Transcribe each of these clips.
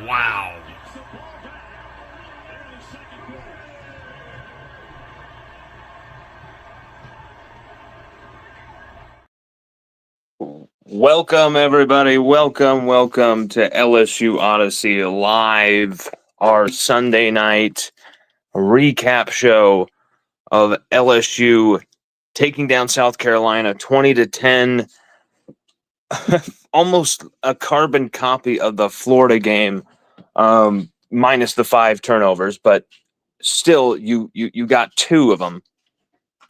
Wow. Welcome, everybody. Welcome to LSU Odyssey Live, our Sunday night recap show of LSU taking down South Carolina 20-10. Almost a carbon copy of the Florida game, minus the 5 turnovers, but still, you got 2 of them,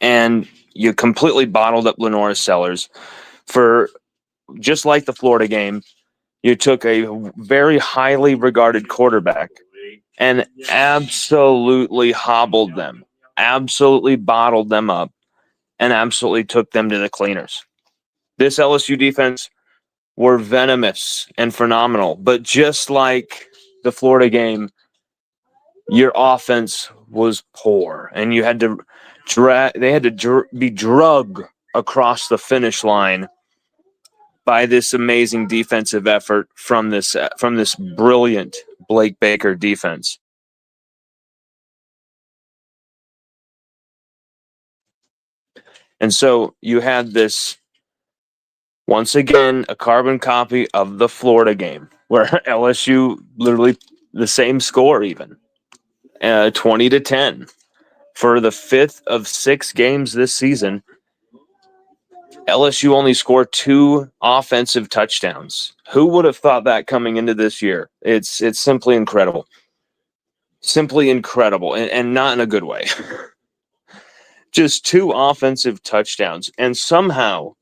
and you completely bottled up Lenora Sellers. For just like the Florida game, you took a very highly regarded quarterback and absolutely hobbled them, absolutely bottled them up, and absolutely took them to the cleaners. This LSU defense were venomous and phenomenal, but just like the Florida game, your offense was poor, and you had to be drugged across the finish line by this amazing defensive effort from this brilliant Blake Baker defense. And so you had this, once again, a carbon copy of the Florida game, where LSU literally the same score, even 20-10. For the 5th of 6 games this season, LSU only scored 2 offensive touchdowns. Who would have thought that coming into this year? It's simply incredible. Simply incredible, and not in a good way. Just 2 offensive touchdowns, and somehow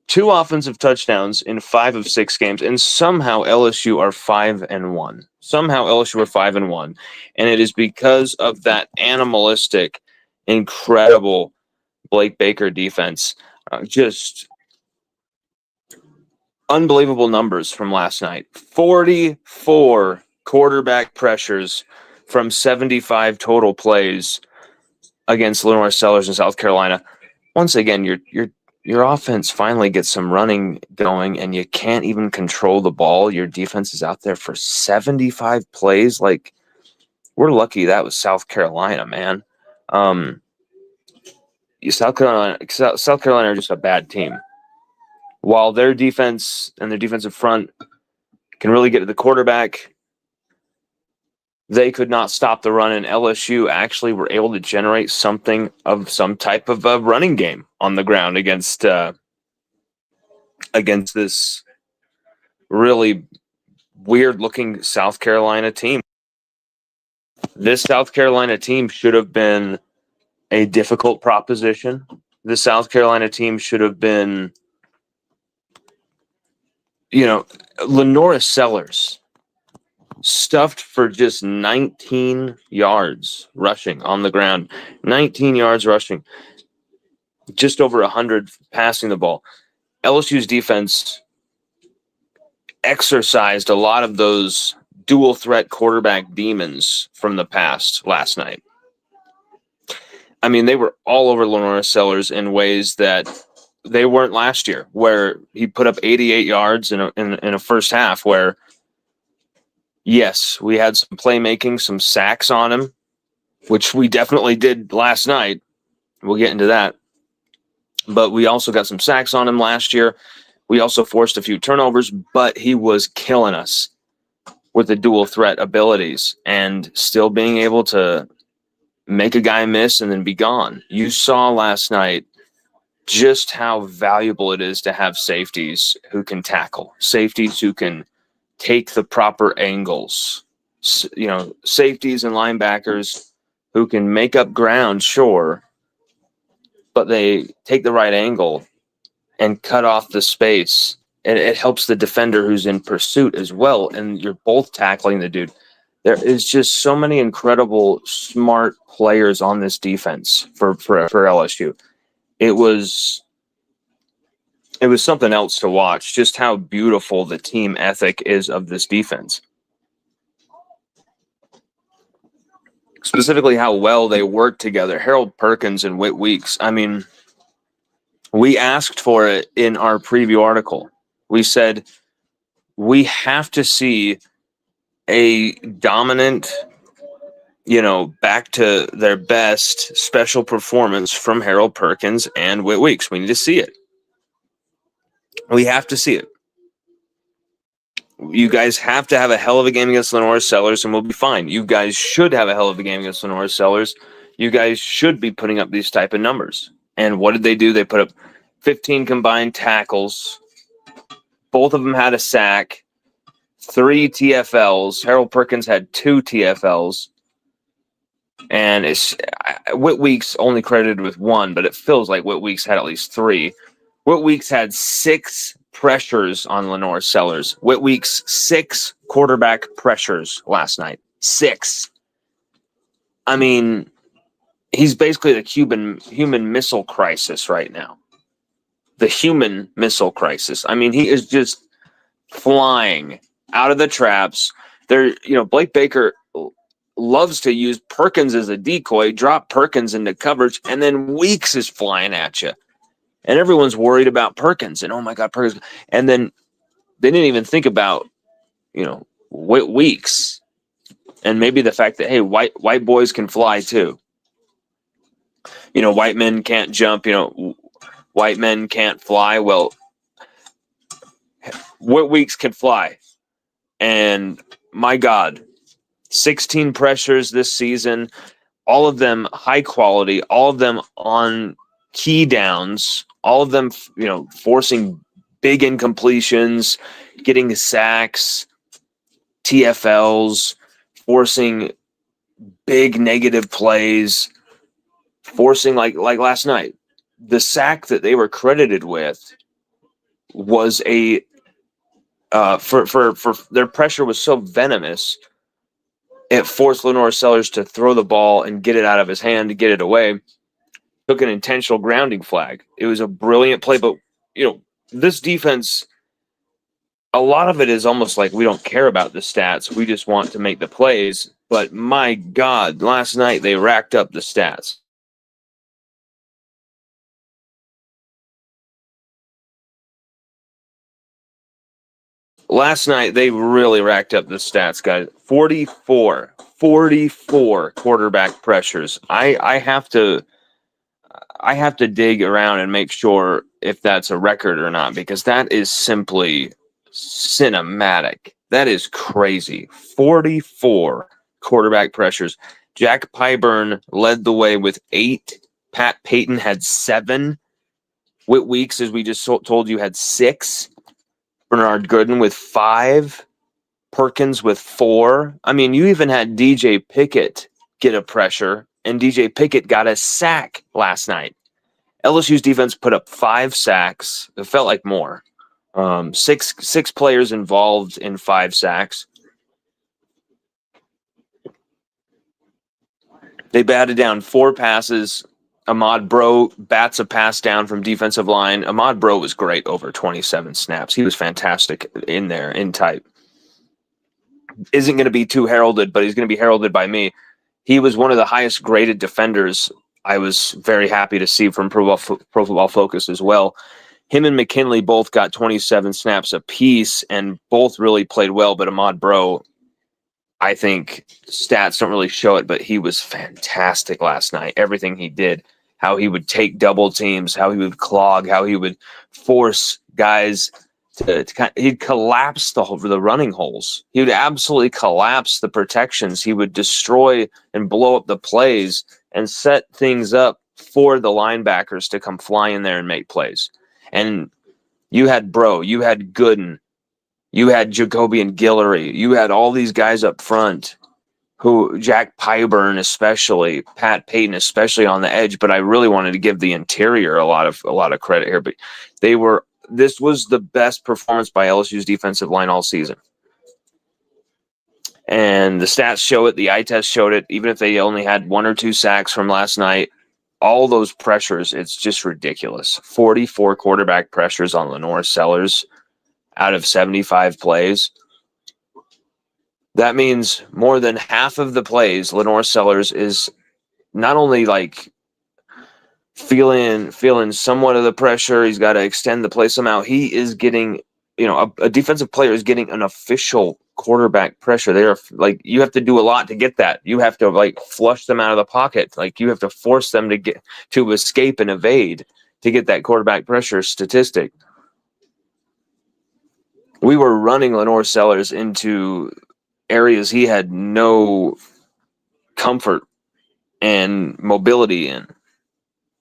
2 offensive touchdowns in 5 of 6 games, and somehow LSU are 5-1. Somehow LSU are 5-1, and it is because of that animalistic, incredible Blake Baker defense. Just unbelievable numbers from last night. 44 quarterback pressures from 75 total plays against Lenora Sellers in South Carolina. Once again, your offense finally gets some running going, and you can't even control the ball. Your defense is out there for 75 plays. Like, we're lucky that was South Carolina, man. South Carolina are just a bad team. While their defense and their defensive front can really get to the quarterback, they could not stop the run, and LSU actually were able to generate some type of a running game on the ground against this really weird-looking South Carolina team. This South Carolina team should have been a difficult proposition. The South Carolina team should have been, Lenora Sellers stuffed for just 19 yards rushing on the ground. 19 yards rushing. Just over 100 passing the ball. LSU's defense exercised a lot of those dual threat quarterback demons from the past last night. I mean, they were all over Lenora Sellers in ways that they weren't last year, where he put up 88 yards in a first half, where, yes, we had some playmaking, some sacks on him, which we definitely did last night. We'll get into that. But we also got some sacks on him last year. We also forced a few turnovers, but he was killing us with the dual threat abilities and still being able to make a guy miss and then be gone. You saw last night just how valuable it is to have safeties who can tackle, safeties who can take the proper angles, safeties and linebackers who can make up ground, sure, but they take the right angle and cut off the space, and it helps the defender who's in pursuit as well, and you're both tackling the dude. There is just so many incredible, smart players on this defense for LSU. It was something else to watch, just how beautiful the team ethic is of this defense. Specifically, how well they work together. Harold Perkins and Whit Weeks. I mean, we asked for it in our preview article. We said we have to see a dominant, back to their best special performance from Harold Perkins and Whit Weeks. We need to see it. We have to see it. You guys have to have a hell of a game against Lenore Sellers, and we'll be fine. You guys should have a hell of a game against Lenore Sellers. You guys should be putting up these type of numbers. And what did they do? They put up 15 combined tackles. Both of them had a sack, 3 TFLs. Harold Perkins had 2 TFLs. And Whit Weeks only credited with 1, but it feels like Whit Weeks had at least 3. Whit Weeks had 6 pressures on Lenore Sellers. Whit Weeks, 6 quarterback pressures last night. 6. I mean, he's basically the human missile crisis right now. The human missile crisis. I mean, he is just flying out of the traps. Blake Baker loves to use Perkins as a decoy, drop Perkins into coverage, and then Weeks is flying at you. And everyone's worried about Perkins. And, oh, my God, Perkins. And then they didn't even think about, Weeks. And maybe the fact that, hey, white boys can fly too. White men can't jump. White men can't fly. Well, Whit Weeks can fly. And, my God, 16 pressures this season, all of them high quality, all of them on key downs, all of them, forcing big incompletions, getting sacks, TFLs, forcing big negative plays, forcing like last night. The sack that they were credited with was for their pressure was so venomous, it forced Lenore Sellers to throw the ball and get it out of his hand to get it away. Took an intentional grounding flag. It was a brilliant play, but this defense, a lot of it is almost like we don't care about the stats. We just want to make the plays. But my God, last night they racked up the stats. Last night they really racked up the stats, guys. 44 quarterback pressures. I have to dig around and make sure if that's a record or not, because that is simply cinematic. That is crazy. 44 quarterback pressures. Jack Pyburn led the way with 8. Pat Payton had 7. Whit Weeks, as we just told you, had 6. Bernard Gooden with 5. Perkins with 4. I mean, you even had DJ Pickett get a pressure, and DJ Pickett got a sack last night. LSU's defense put up 5 sacks. It felt like more. Six players involved in 5 sacks. They batted down 4 passes. Ahmad Bro bats a pass down from defensive line. Ahmad Bro was great over 27 snaps. He was fantastic in there, in type. Isn't going to be too heralded, but he's going to be heralded by me. He was one of the highest graded defenders. I was very happy to see from Pro Football Focus as well. Him and McKinley both got 27 snaps apiece, and both really played well. But Ahmad Bro, I think stats don't really show it, but he was fantastic last night. Everything he did, how he would take double teams, how he would clog, how he would force guys he'd collapse the running holes. He would absolutely collapse the protections. He would destroy and blow up the plays and set things up for the linebackers to come fly in there and make plays. And you had Bro, you had Gooden, you had Jacoby and Guillory, you had all these guys up front, who Jack Pyburn especially, Pat Payton especially on the edge. But I really wanted to give the interior a lot of credit here. But this was the best performance by LSU's defensive line all season. And the stats show it. The eye test showed it. Even if they only had 1 or 2 sacks from last night, all those pressures, it's just ridiculous. 44 quarterback pressures on Lenore Sellers out of 75 plays. That means more than half of the plays, Lenore Sellers is not only like feeling somewhat of the pressure. He's got to extend the play somehow. He is getting, a defensive player is getting an official quarterback pressure. They are like, you have to do a lot to get that. You have to like flush them out of the pocket. Like you have to force them to escape and evade to get that quarterback pressure statistic. We were running Lenore Sellers into areas he had no comfort and mobility in.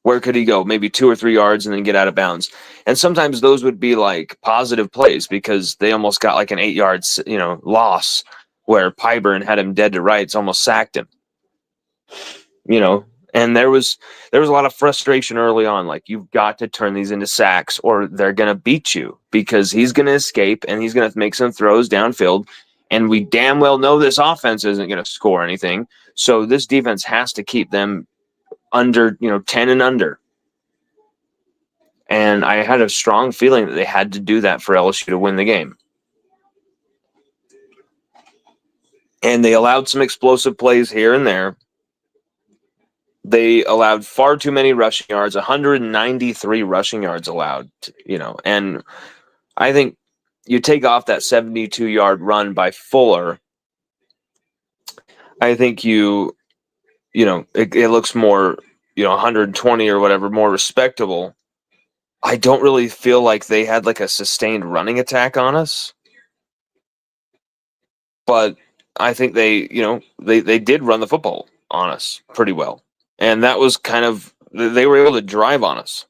Where could he go? Maybe 2 or 3 yards and then get out of bounds. And sometimes those would be like positive plays because they almost got like an 8 yards, loss where Pyburn had him dead to rights, almost sacked him. And there was a lot of frustration early on. Like, you've got to turn these into sacks or they're going to beat you, because he's going to escape and he's going to make some throws downfield. And we damn well know this offense isn't going to score anything. So this defense has to keep them under, 10 and under. And I had a strong feeling that they had to do that for LSU to win the game. And they allowed some explosive plays here and there. They allowed far too many rushing yards, 193 rushing yards allowed, and I think you take off that 72-yard run by Fuller, I think it looks more, 120 or whatever, more respectable. I don't really feel like they had like a sustained running attack on us, but I think they did run the football on us pretty well. And that was kind of, they were able to drive on us.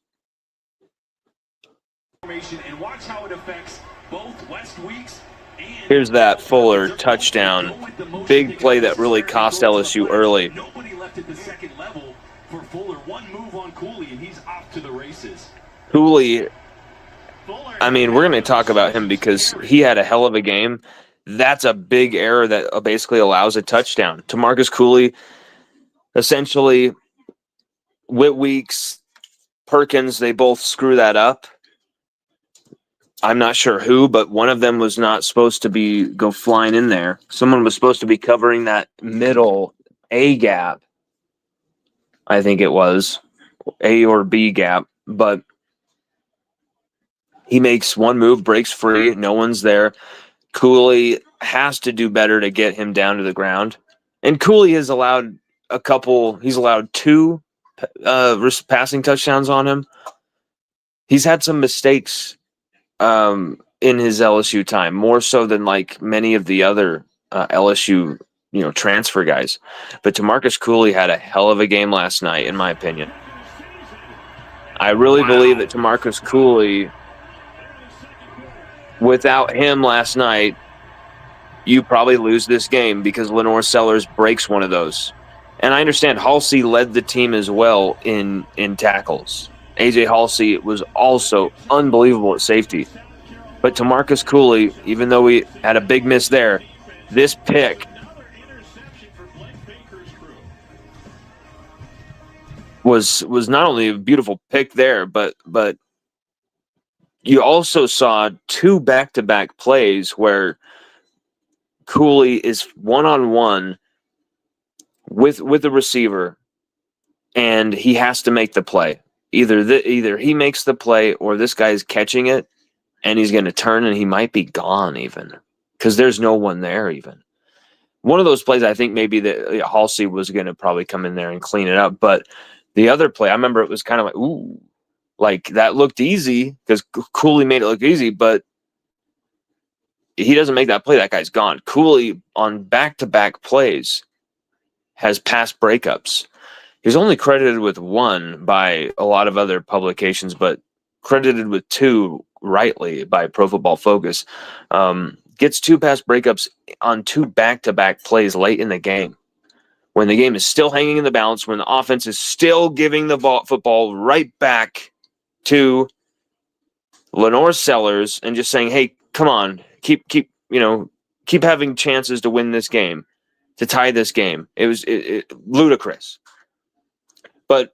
And watch how it affects both West Weeks and here's that Fuller touchdown. Big play that really cost LSU early. Nobody left at the second level for Fuller. One move on Cooley and he's off to the races. Cooley, I mean, we're going to talk about him because he had a hell of a game. That's a big error that basically allows a touchdown. TaMarcus Cooley, essentially, Whit Weeks, Perkins, they both screw that up. I'm not sure who, but one of them was not supposed to go flying in there. Someone was supposed to be covering that middle A gap. I think it was A or B gap, but he makes one move, breaks free. No one's there. Cooley has to do better to get him down to the ground. And Cooley has allowed he's allowed 2 passing touchdowns on him. He's had some mistakes in his LSU time, more so than like many of the other LSU transfer guys. But TaMarcus Cooley had a hell of a game last night, in my opinion. I really believe that TaMarcus Cooley, without him last night, you probably lose this game because Lenore Sellers breaks one of those. And I understand Halsey led the team as well in tackles. AJ Halsey was also unbelievable at safety. But TaMarcus Cooley, even though we had a big miss there, this pick was not only a beautiful pick there, but you also saw 2 back-to-back plays where Cooley is one-on-one with the receiver, and he has to make the play. Either he makes the play or this guy's catching it, and he's going to turn, and he might be gone even because there's no one there even. One of those plays, I think maybe that Halsey was going to probably come in there and clean it up, but the other play, I remember it was kind of like, ooh, like that looked easy because Cooley made it look easy, but he doesn't make that play, that guy's gone. Cooley on back-to-back plays has pass breakups. He's only credited with 1 by a lot of other publications, but credited with 2 rightly by Pro Football Focus. Gets 2 pass breakups on 2 back-to-back plays late in the game, when the game is still hanging in the balance, when the offense is still giving the football right back to Lenore Sellers and just saying, hey, come on, keep having chances to win this game, to tie this game. It was ludicrous. But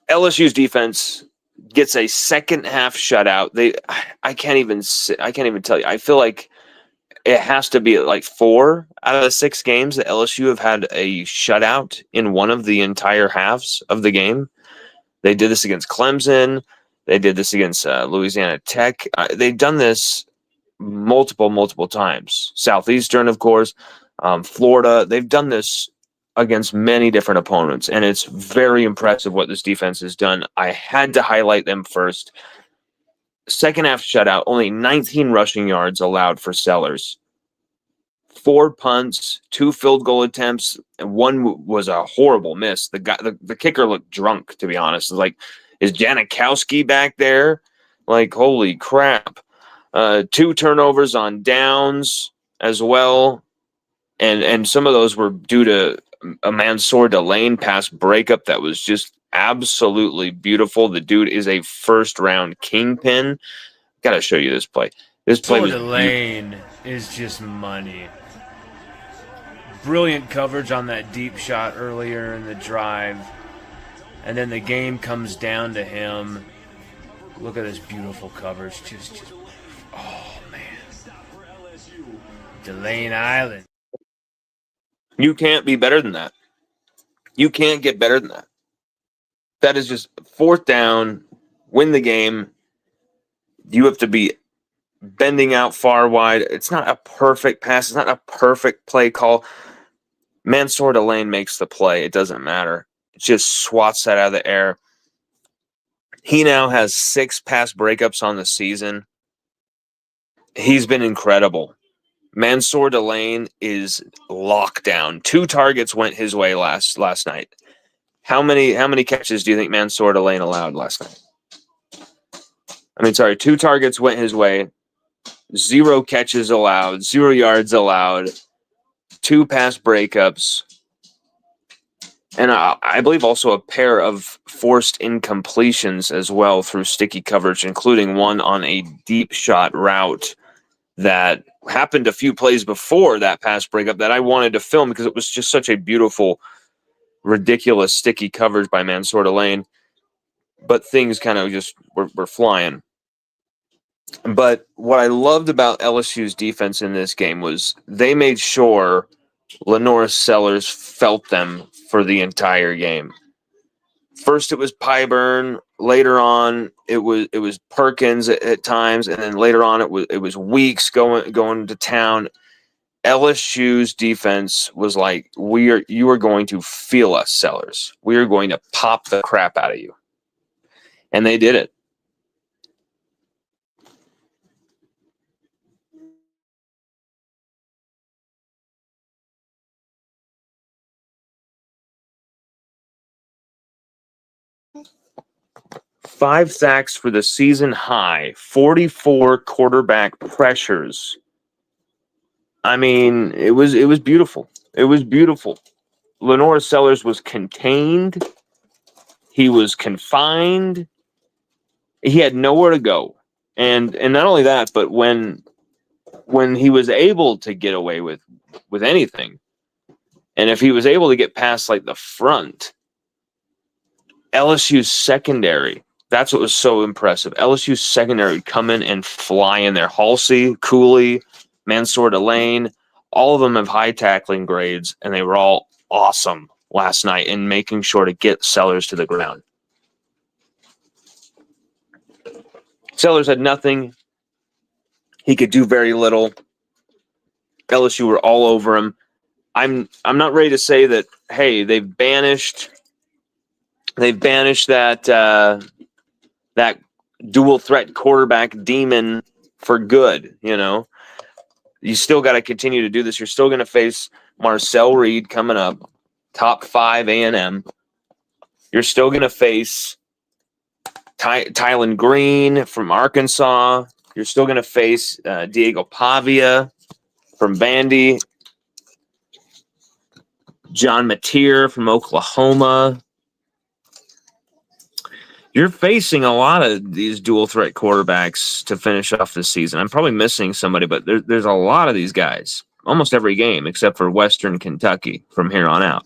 LSU's defense gets a second half shutout. I can't even tell you. I feel like it has to be like 4 out of the 6 games that LSU have had a shutout in one of the entire halves of the game. They did this against Clemson. They did this against Louisiana Tech. They've done this multiple times. Southeastern, of course, Florida. They've done this against many different opponents, and it's very impressive what this defense has done. I had to highlight them first. Second half shutout, only 19 rushing yards allowed for Sellers. 4 punts, 2 field goal attempts, and 1 was a horrible miss. The kicker looked drunk, to be honest. Like, is Janikowski back there? Like, holy crap. 2 turnovers on downs as well. And some of those were due to a Mansour Delane pass breakup that was just absolutely beautiful. The dude is a first-round kingpin. Got to show you this play. This play was Delane is just money. Brilliant coverage on that deep shot earlier in the drive. And then the game comes down to him. Look at this beautiful coverage. Just oh, man. Delane Island. You can't be better than that. You can't get better than that. That is just 4th down, win the game. You have to be bending out far wide. It's not a perfect pass. It's not a perfect play call. Mansour Delane makes the play. It doesn't matter. It just swats that out of the air. He now has 6 pass breakups on the season. He's been incredible. Mansour Delane is locked down. 2 targets went his way last night. How many catches do you think Mansour Delane allowed last night? 2 targets went his way. 0 catches allowed. 0 yards allowed. 2 pass breakups. And I believe also a pair of forced incompletions as well through sticky coverage, including one on a deep shot route that happened a few plays before that pass breakup that I wanted to film because it was just such a beautiful, ridiculous sticky coverage by Mansour Delane. But things kind of just were flying. But what I loved about LSU's defense in this game was they made sure Lenora Sellers felt them for the entire game. First, it was Pyburn. Later on, it was Perkins at times, and then later on, it was Weeks going to town. LSU's defense was like, you are going to feel us, Sellers. We are going to pop the crap out of you, and they did it. Five sacks for the season high, 44 quarterback pressures. I mean, it was beautiful. It was beautiful. Lenora Sellers was contained. He was confined. He had nowhere to go. And not only that, but when he was able to get away with anything, and if he was able to get past like the front, LSU's secondary, that's what was so impressive. LSU's secondary would come in and fly in there. Halsey, Cooley, Mansour Delane, all of them have high tackling grades, and they were all awesome last night in making sure to get Sellers to the ground. Sellers had nothing. He could do very little. LSU were all over him. I'm not ready to say that, hey, they've banished that that dual threat quarterback demon for good, you know. You still got to continue to do this. You're still going to face Marcel Reed coming up, top 5 A&M. You're still going to face Tylen Green from Arkansas. You're still going to face Diego Pavia from Vandy. John Mateer from Oklahoma. You're facing a lot of these dual threat quarterbacks to finish off the season. I'm probably missing somebody, but there's a lot of these guys. Almost every game except for Western Kentucky from here on out.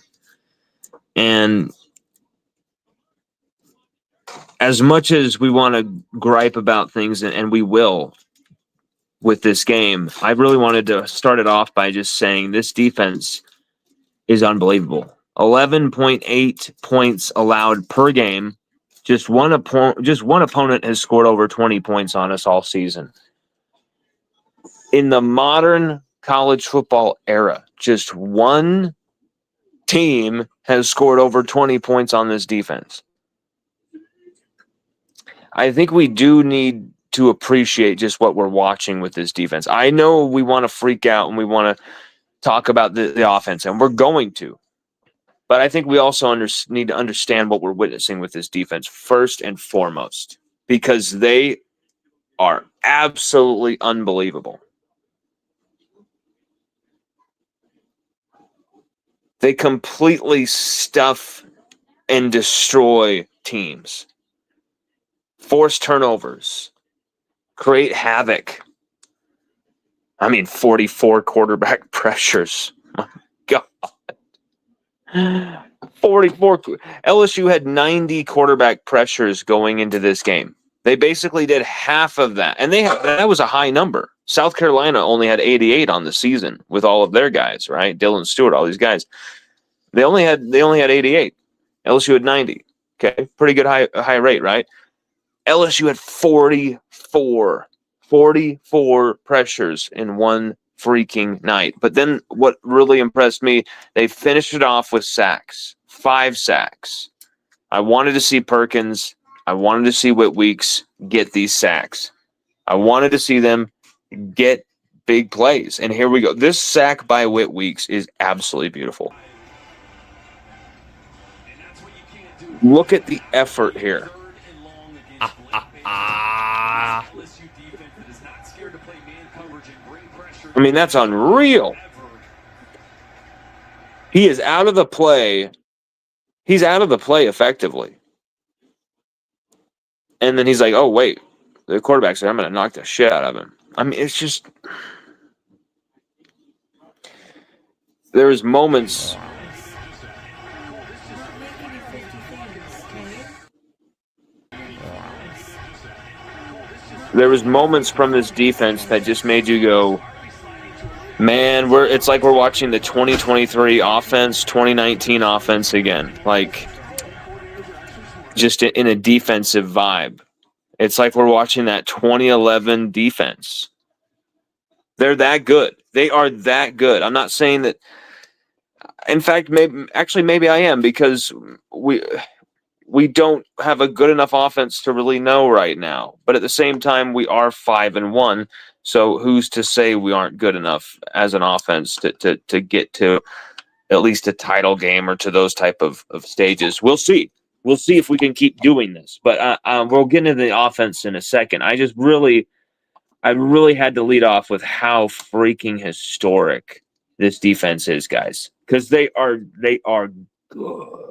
And as much as we want to gripe about things, and we will with this game, I really wanted to start it off by just saying this defense is unbelievable. 11.8 points allowed per game. Just one opponent has scored over 20 points on us all season. In the modern college football era, just one team has scored over 20 points on this defense. I think we do need to appreciate just what we're watching with this defense. I know we want to freak out and we want to talk about the offense, and we're going to. But I think we also need to understand what we're witnessing with this defense first and foremost, because they are absolutely unbelievable. They completely stuff and destroy teams, force turnovers, create havoc. I mean, 44 quarterback pressures. My God. 44. LSU had 90 quarterback pressures going into this game. They basically did half of that. And that was a high number. South Carolina only had 88 on the season with all of their guys, right? Dylan Stewart, all these guys. They only had 88. LSU had 90. Okay. Pretty good high rate, right? LSU had 44 pressures in one freaking night. But then what really impressed me, they finished it off with sacks. 5 sacks. I wanted to see Perkins. I wanted to see Whit Weeks get these sacks. I wanted to see them get big plays. And here we go. This sack by Whit Weeks is absolutely beautiful. Look at the effort here. I mean, that's unreal. He is out of the play. He's out of the play effectively. And then he's like, oh, wait. The quarterback's said, I'm going to knock the shit out of him. I mean, it's just... There's moments... There was moments from this defense that just made you go, man, it's like we're watching the 2023 offense, 2019 offense again. Like, just in a defensive vibe. It's like we're watching that 2011 defense. They're that good. They are that good. I'm not saying that. In fact, maybe I am, because we don't have a good enough offense to really know right now. But at the same time, we are 5-1. So who's to say we aren't good enough as an offense to get to at least a title game or to those type of stages? We'll see. We'll see if we can keep doing this. But we'll get into the offense in a second. I really had to lead off with how freaking historic this defense is, guys. Because they are good.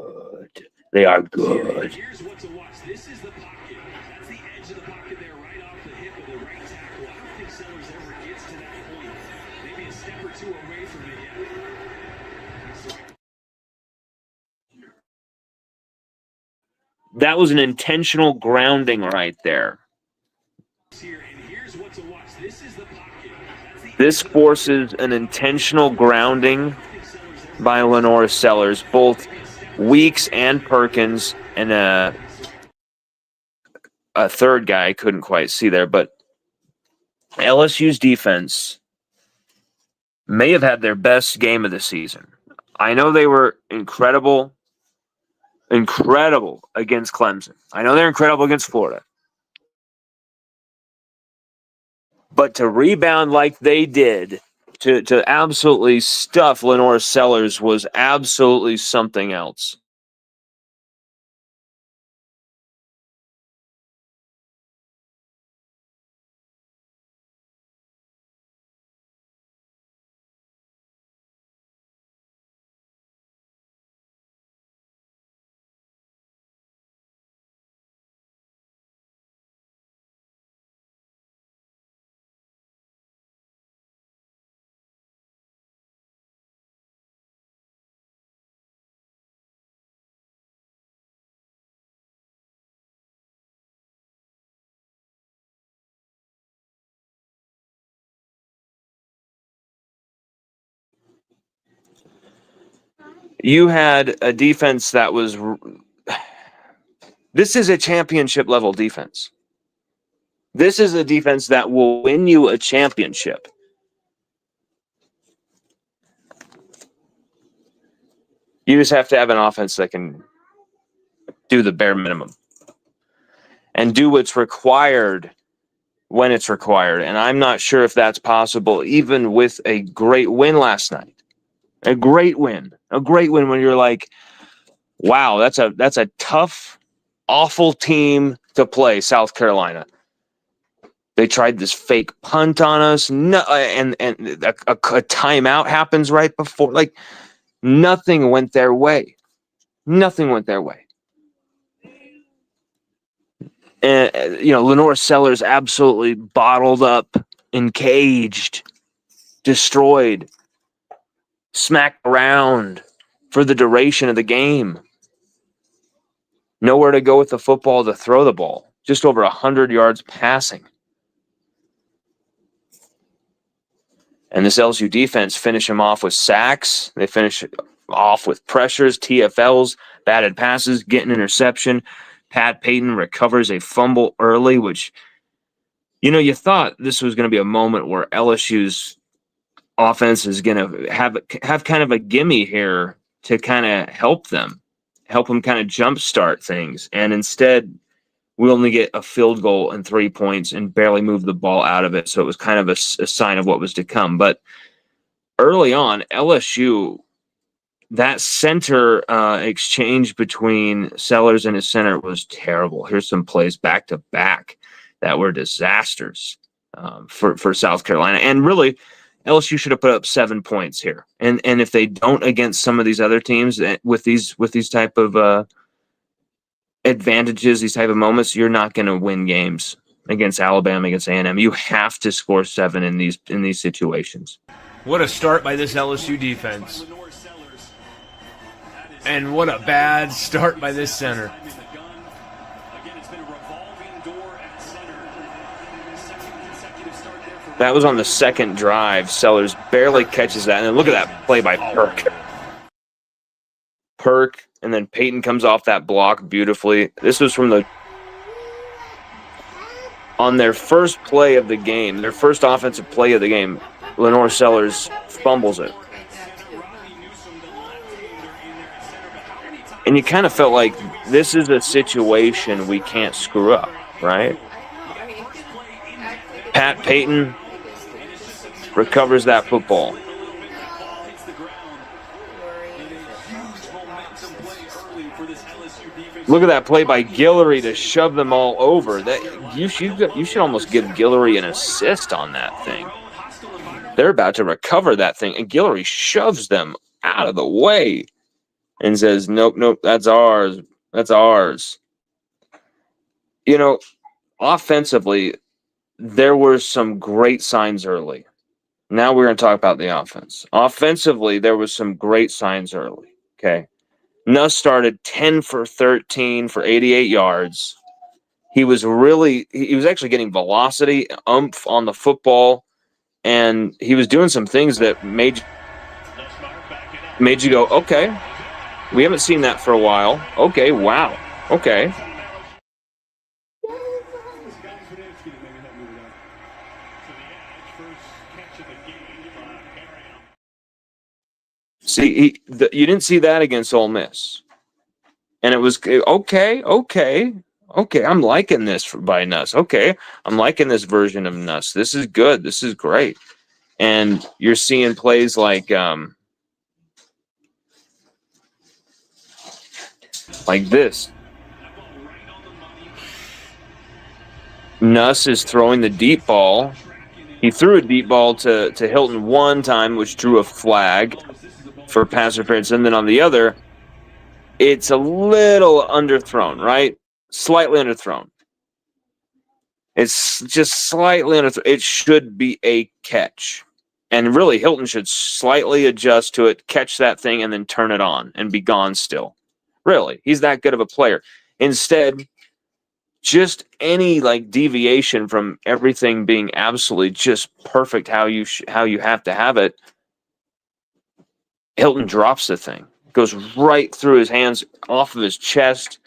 They are good. Here's what to watch. This is the pocket. That's the edge of the pocket there, right off the hip of the right tackle. I don't think Sellers ever gets to that point. Maybe a step or two away from it yet. That was an intentional grounding right there. This forces an intentional grounding by Lenore Sellers, both Weeks and Perkins, and a third guy I couldn't quite see there. But LSU's defense may have had their best game of the season. I know they were incredible against Clemson. I know they're incredible against Florida. But to rebound like they did, to absolutely stuff Lenore Sellers was absolutely something else. You had a defense that was... This is a championship level defense. This is a defense that will win you a championship. You just have to have an offense that can do the bare minimum and do what's required when it's required. And I'm not sure if that's possible, even with a great win last night. A great win when you're like, wow, that's a tough, awful team to play, South Carolina. They tried this fake punt on us, and a timeout happens right before. Like, nothing went their way. Nothing went their way. And, Lenore Sellers absolutely bottled up, encaged, destroyed, smacked around for the duration of the game. Nowhere to go with the football to throw the ball. Just over 100 yards passing. And this LSU defense finished him off with sacks. They finish off with pressures, TFLs, batted passes, get an interception. Pat Payton recovers a fumble early, which, you thought this was going to be a moment where LSU's offense is going to have kind of a gimme here to kind of help them kind of jumpstart things. And instead, we only get a field goal and 3 points and barely move the ball out of it. So it was kind of a sign of what was to come. But early on, LSU, that center exchange between Sellers and his center was terrible. Here's some plays back to back that were disasters for South Carolina. And really, LSU should have put up 7 points here. And if they don't against some of these other teams with these type of advantages, these type of moments, you're not going to win games against Alabama, against A&M. You have to score 7 in these situations. What a start by this LSU defense. And what a bad start by this center. That was on the second drive. Sellers barely catches that. And then look at that play by Perk. And then Peyton comes off that block beautifully. This was on their first play of the game, their first offensive play of the game, Lenore Sellers fumbles it. And you kind of felt like this is a situation we can't screw up, right? Pat Payton recovers that football. Look at that play by Guillory to shove them all over. That you should almost give Guillory an assist on that thing. They're about to recover that thing, and Guillory shoves them out of the way and says, nope, that's ours. That's ours. Offensively, there were some great signs early. Now we're going to talk about the offense. Offensively, there was some great signs early, okay? Nuss started 10 for 13 for 88 yards. He was actually getting velocity, oomph on the football, and he was doing some things that made you go, okay, we haven't seen that for a while. Okay, wow, okay. See, you didn't see that against Ole Miss. And it was, okay. I'm liking this by Nuss. Okay, I'm liking this version of Nuss. This is good. This is great. And you're seeing plays like this. Nuss is throwing the deep ball. He threw a deep ball to Hilton one time, which drew a flag for pass interference. And then on the other, it's a little underthrown, right? Slightly underthrown. It's just slightly underthrown. It should be a catch. And really, Hilton should slightly adjust to it, catch that thing, and then turn it on and be gone still. Really, he's that good of a player. Instead, just any deviation from everything being absolutely just perfect how you have to have it, Hilton drops the thing. Goes right through his hands, off of his chest,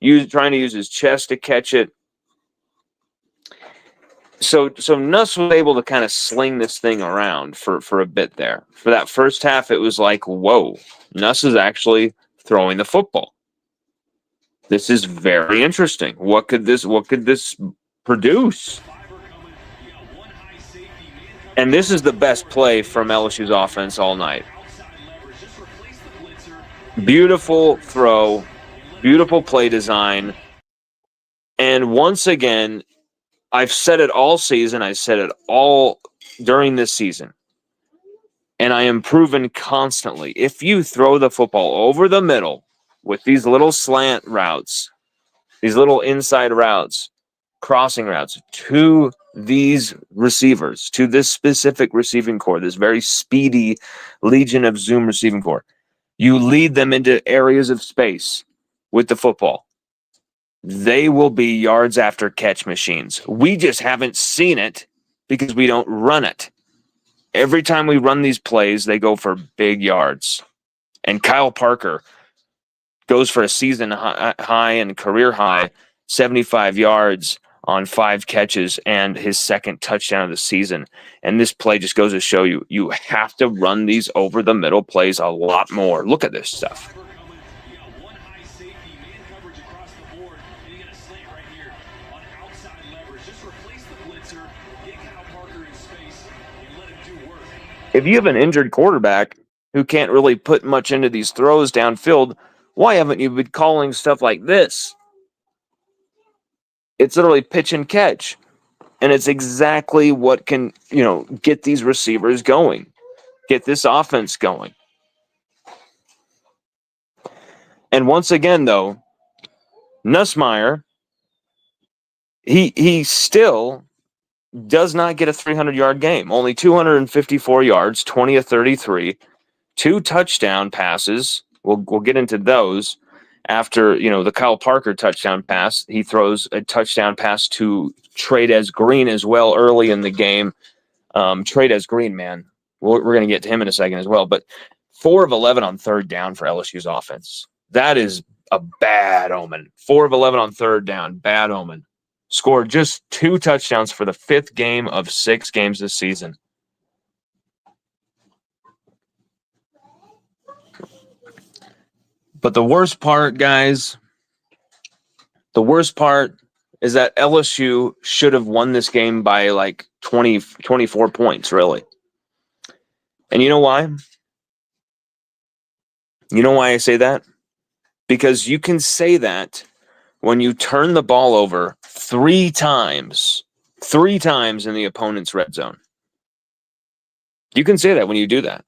trying to use his chest to catch it. So Nuss was able to kind of sling this thing around for a bit there. For that first half, it was like, whoa, Nuss is actually throwing the football. This is very interesting. What could this produce? And this is the best play from LSU's offense all night. Beautiful throw, beautiful play design. And once again, I've said it all season. I said it all during this season. And I am proven constantly. If you throw the football over the middle with these little slant routes, these little inside routes, crossing routes to these receivers, to this specific receiving core, this very speedy Legion of Zoom receiving core, you lead them into areas of space with the football. They will be yards after catch machines. We just haven't seen it because we don't run it. Every time we run these plays, they go for big yards. And Kyle Parker goes for a season high and career high, 75 yards on 5 catches and his second touchdown of the season. And this play just goes to show you, you have to run these over the middle plays a lot more. Look at this stuff. If you have an injured quarterback who can't really put much into these throws downfield, why haven't you been calling stuff like this? It's literally pitch and catch. And it's exactly what can, get these receivers going, get this offense going. And once again, though, Nussmeier, he still does not get a 300-yard game. Only 254 yards, 20 of 33, 2 touchdown passes. We'll get into those after, the Kyle Parker touchdown pass. He throws a touchdown pass to Trades Green as well early in the game. Trades Green, man, we're going to get to him in a second as well. But 4 of 11 on third down for LSU's offense. That is a bad omen. 4 of 11 on third down, bad omen. Scored just 2 touchdowns for the 5th game of 6 games this season. But the worst part, guys, is that LSU should have won this game by like 24 points, really. And you know why? You know why I say that? Because you can say that when you turn the ball over 3 times in the opponent's red zone. You can say that when you do that.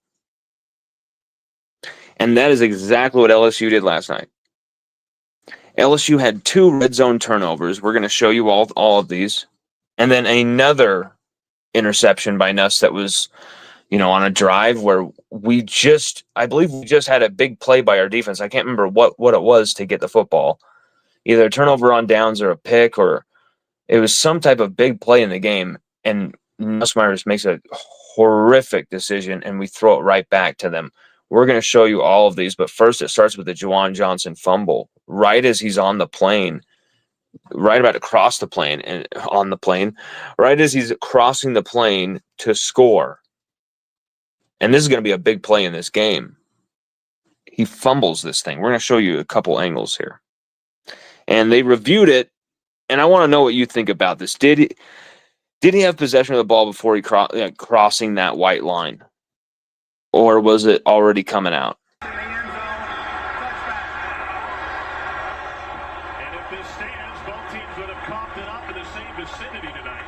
And that is exactly what LSU did last night. LSU had 2 red zone turnovers. We're going to show you all of these. And then another interception by Nuss that was, on a drive where I believe we just had a big play by our defense. I can't remember what it was to get the football. Either a turnover on downs or a pick, or it was some type of big play in the game. And Nussmeier just makes a horrific decision, and we throw it right back to them. We're going to show you all of these, but first it starts with the Juwan Johnson fumble. Right as he's on the plane, right about to cross the plane, and on the plane, right as he's crossing the plane to score. And this is going to be a big play in this game. He fumbles this thing. We're going to show you a couple angles here. And they reviewed it, and I want to know what you think about this. Did he have possession of the ball before he crossing that white line? Or was it already coming out? And if this stands, both teams would have coughed it up in the same vicinity tonight.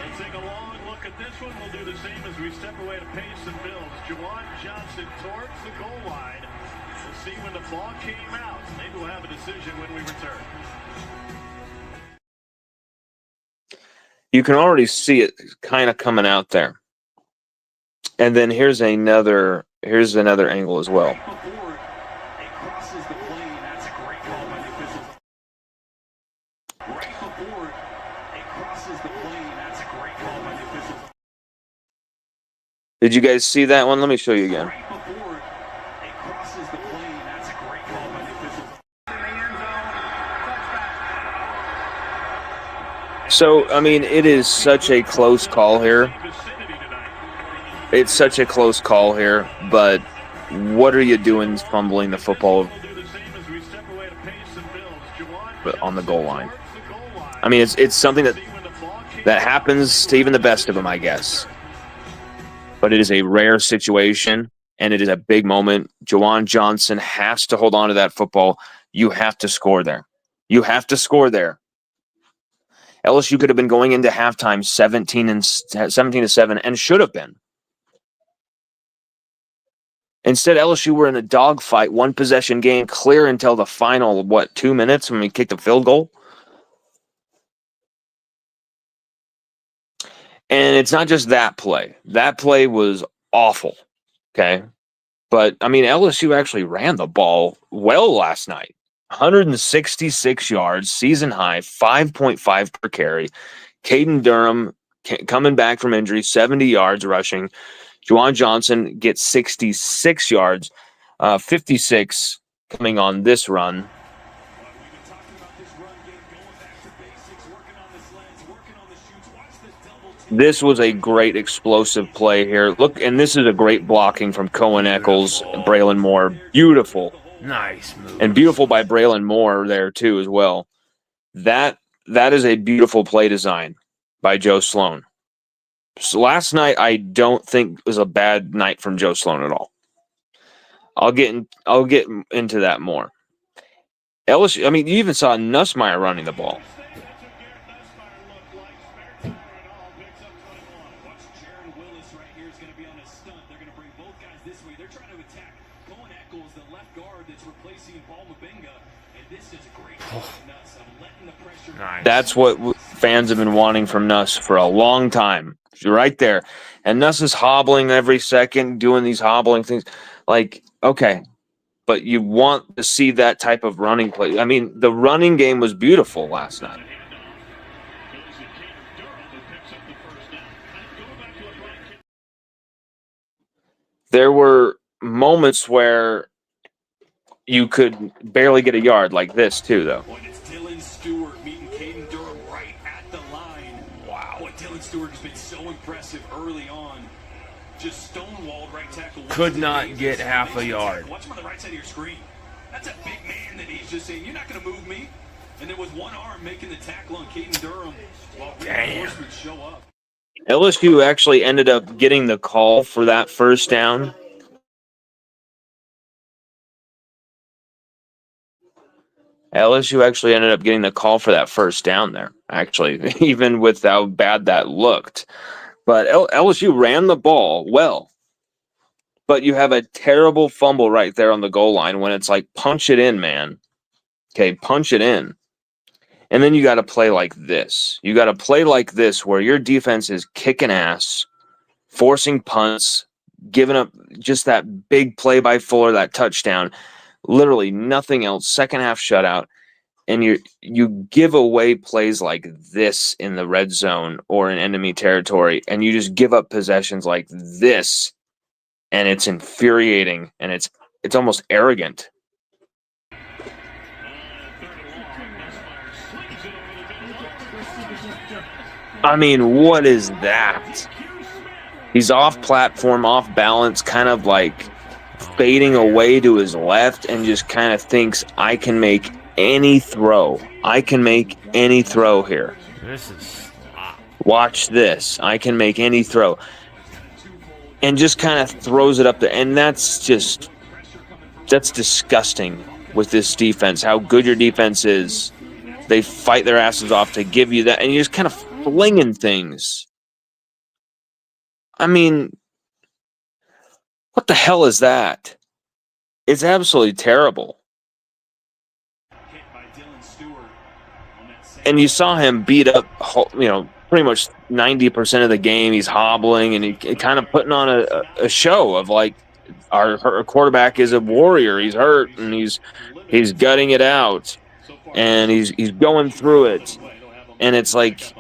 Let's take a long look at this one. We'll do the same as we step away to pace and builds. Juwan Johnson towards the goal line. We'll see when the ball came out. Maybe we'll have a decision when we return. You can already see it kind of coming out there. And then here's another angle as well. Did you guys see that one? Let me show you again. So, I mean, it is such a close call here. It's such a close call here, but what are you doing fumbling the football on the goal line? I mean, it's something that happens to even the best of them, I guess. But it is a rare situation, and it is a big moment. Juwan Johnson has to hold on to that football. You have to score there. You have to score there. LSU could have been going into halftime 17-7 and should have been. Instead, LSU were in a dogfight, one possession game, clear until the final, 2 minutes when we kicked a field goal? And it's not just that play. That play was awful, okay? But, I mean, LSU actually ran the ball well last night. 166 yards, season high, 5.5 per carry. Caden Durham coming back from injury, 70 yards rushing. Juwan Johnson gets 66 yards, 56 coming on this run. This was a great explosive play here. Look, and this is a great blocking from Cohen Eccles, Braylon Moore. Beautiful. Nice move. And beautiful by Braylon Moore there, too, as well. That is a beautiful play design by Joe Sloan. So last night, I don't think was a bad night from Joe Sloan at all. I'll get into that more. LSU, I mean, you even saw Nussmeier running the ball. Nice. That's what fans have been wanting from Nuss for a long time. You're right there. And Nuss is hobbling every second, doing these hobbling things. Like, okay, but you want to see that type of running play. I mean, the running game was beautiful last night. There were moments where you could barely get a yard like this, too, though. Stewart has been so impressive early on. Just stonewalled right tackle. Could not get half a yard. Watch him on the right side of your screen. That's a big man that he's just saying, you're not going to move me. And then with one arm making the tackle on Caden Durham while reinforcements show up. LSU actually ended up getting the call for that first down. LSU actually ended up getting the call for that first down there, actually, even with how bad that looked. But LSU ran the ball well. But you have a terrible fumble right there on the goal line when it's like, punch it in, man. Okay, punch it in. And then you got to play like this. You got to play like this where your defense is kicking ass, forcing punts, giving up just that big play by Fuller, that touchdown. Literally nothing else. Second half shutout, and you give away plays like this in the red zone or in enemy territory, and you just give up possessions like this, and it's infuriating and it's almost arrogant. I mean, what is that? He's off platform, off balance, kind of like fading away to his left and just kind of thinks, I can make any throw. I can make any throw here. Watch this. I can make any throw. And just kind of throws it up there. And that's disgusting with this defense, how good your defense is. They fight their asses off to give you that. And you're just kind of flinging things. I mean, what the hell is that? It's absolutely terrible. And you saw him beat up, pretty much 90% of the game. He's hobbling and he kind of putting on a show of like our quarterback is a warrior. He's hurt and he's gutting it out and he's going through it. And it's like,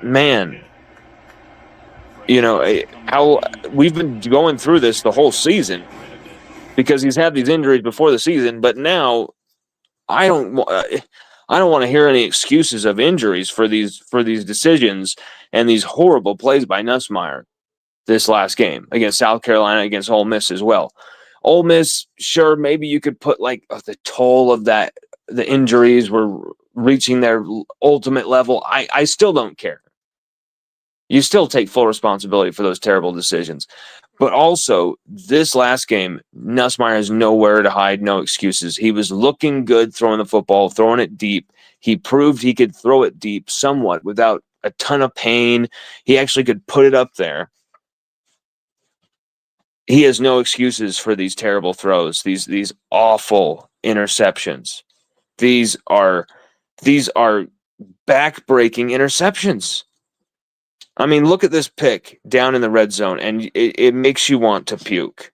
man, how we've been going through this the whole season because he's had these injuries before the season, but now I I don't want to hear any excuses of injuries for these decisions and these horrible plays by Nussmeier this last game against South Carolina, against Ole Miss as well. Ole Miss, sure, maybe you could put like the toll of that. The injuries were reaching their ultimate level. I still don't care. You still take full responsibility for those terrible decisions. But also, this last game, Nussmeier has nowhere to hide, no excuses. He was looking good throwing the football, throwing it deep. He proved he could throw it deep somewhat without a ton of pain. He actually could put it up there. He has no excuses for these terrible throws, these awful interceptions. These are back-breaking interceptions. I mean, look at this pick down in the red zone, and it makes you want to puke.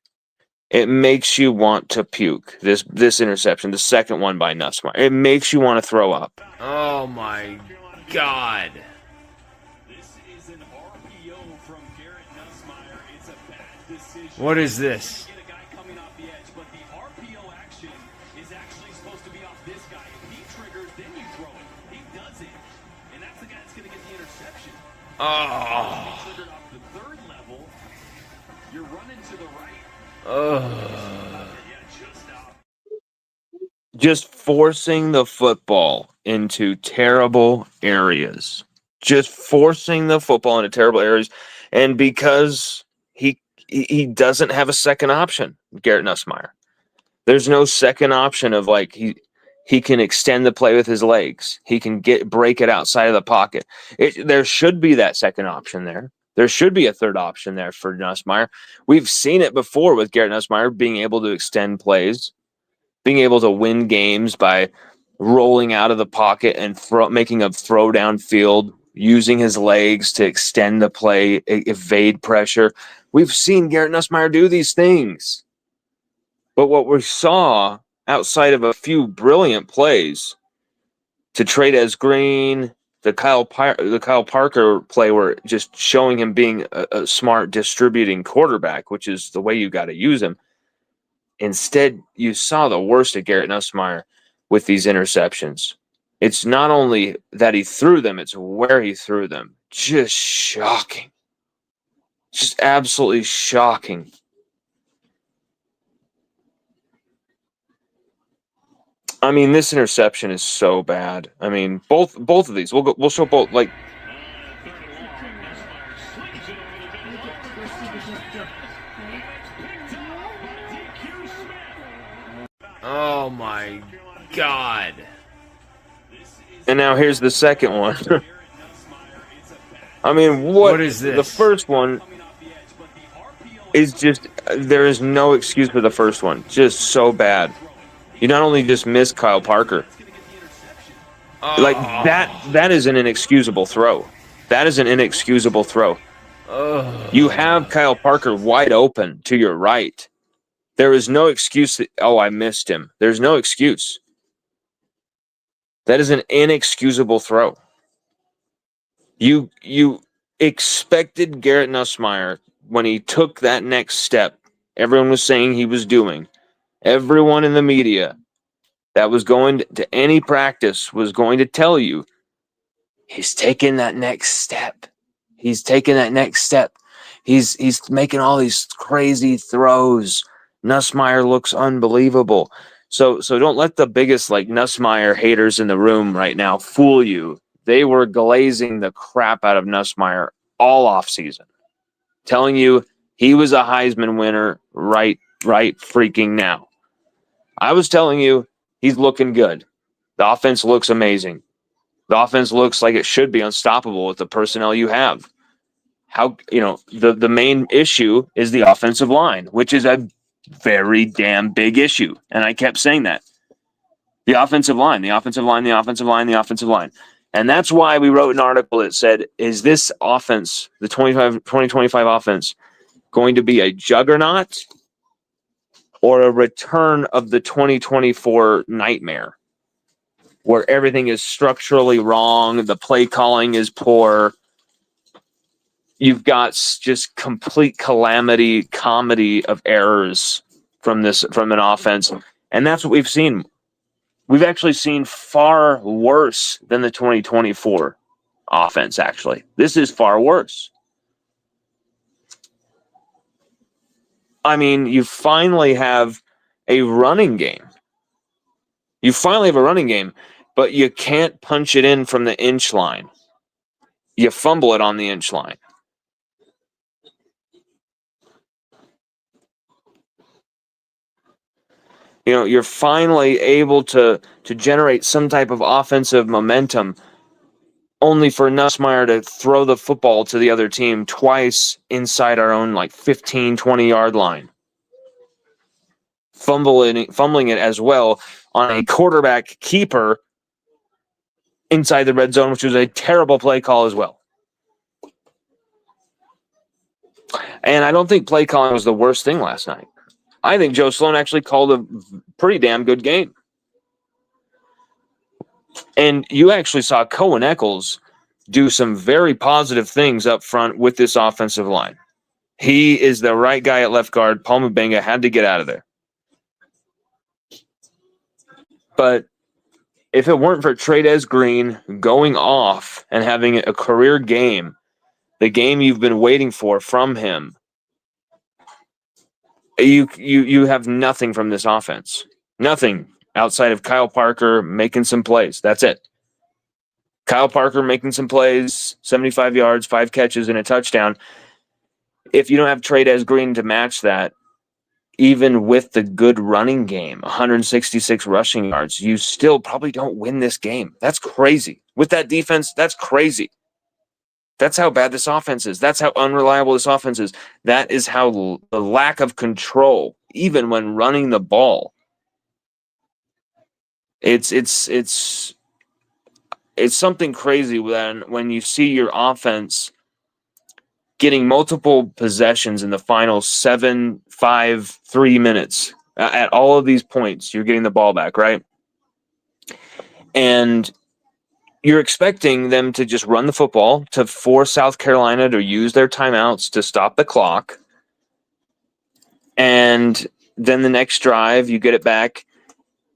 It makes you want to puke. This interception, the second one by Nussmeier, it makes you want to throw up. Oh my God! This is an RPO from Garrett Nussmeier. It's a bad decision. What is this? Get a guy coming off the edge, but the RPO action is actually supposed to be off this guy. If he triggers, then you throw it. He doesn't, and that's the guy that's going to get the interception. Oh. Triggered off the third level. You're running to the right. Oh. Just forcing the football into terrible areas. Just forcing the football into terrible areas. And because he doesn't have a second option, Garrett Nussmeier. There's no second option of like he can extend the play with his legs. He can break it outside of the pocket. There should be that second option there. There should be a third option there for Nussmeier. We've seen it before with Garrett Nussmeier being able to extend plays, being able to win games by rolling out of the pocket and making a throw downfield, using his legs to extend the play, evade pressure. We've seen Garrett Nussmeier do these things. But what we saw outside of a few brilliant plays to Trades Green, the Kyle Parker play were just showing him being a smart distributing quarterback, which is the way you got to use him. Instead, you saw the worst of Garrett Nussmeier with these interceptions. It's not only that he threw them, it's where he threw them. Just shocking. Just absolutely shocking. I mean, this interception is so bad. I mean, both of these. We'll show both. Like, Oh my God! and now here's the second one. I mean, What is this? The first one is just there is no excuse for the first one. Just so bad. You not only just missed Kyle Parker. Like that is an inexcusable throw. That is an inexcusable throw. You have Kyle Parker wide open to your right. There is no excuse that, I missed him. There's no excuse. That is an inexcusable throw. You expected Garrett Nussmeier when he took that next step. Everyone was saying he was doing. Everyone in the media that was going to any practice was going to tell you he's taking that next step. He's taking that next step. He's making all these crazy throws. Nussmeier looks unbelievable. So don't let the biggest like Nussmeier haters in the room right now fool you. They were glazing the crap out of Nussmeier all offseason, telling you he was a Heisman winner right freaking now. I was telling you he's looking good. The offense looks amazing. The offense looks like it should be unstoppable with the personnel you have. The main issue is the offensive line, which is a very damn big issue. And I kept saying that. The offensive line. And that's why we wrote an article that said, is this offense, the 2025 offense, going to be a juggernaut or a return of the 2024 nightmare where everything is structurally wrong, the play calling is poor, you've got just complete comedy of errors from an offense, and that's what we've seen. We've actually seen far worse than the 2024 offense, actually. This is far worse. I mean, you finally have a running game. You finally have a running game, but you can't punch it in from the inch line. You fumble it on the inch line. You know, you're finally able to generate some type of offensive momentum, only for Nussmeier to throw the football to the other team twice inside our own 15, 20-yard line. Fumbling it as well on a quarterback keeper inside the red zone, which was a terrible play call as well. And I don't think play calling was the worst thing last night. I think Joe Sloan actually called a pretty damn good game. And you actually saw Cohen Eccles do some very positive things up front with this offensive line. He is the right guy at left guard. Paul Mubenga had to get out of there. But if it weren't for Trades Green going off and having a career game, the game you've been waiting for from him, you have nothing from this offense. Nothing outside of Kyle Parker making some plays. That's it. Kyle Parker making some plays, 75 yards, 5 catches, and a touchdown. If you don't have Trades Green to match that, even with the good running game, 166 rushing yards, you still probably don't win this game. That's crazy. With that defense, that's crazy. That's how bad this offense is. That's how unreliable this offense is. That is how the lack of control, even when running the ball. It's something crazy when you see your offense getting multiple possessions in the final 7, 5, 3 minutes. At all of these points, you're getting the ball back, right? And you're expecting them to just run the football, to force South Carolina to use their timeouts to stop the clock. And then the next drive, you get it back.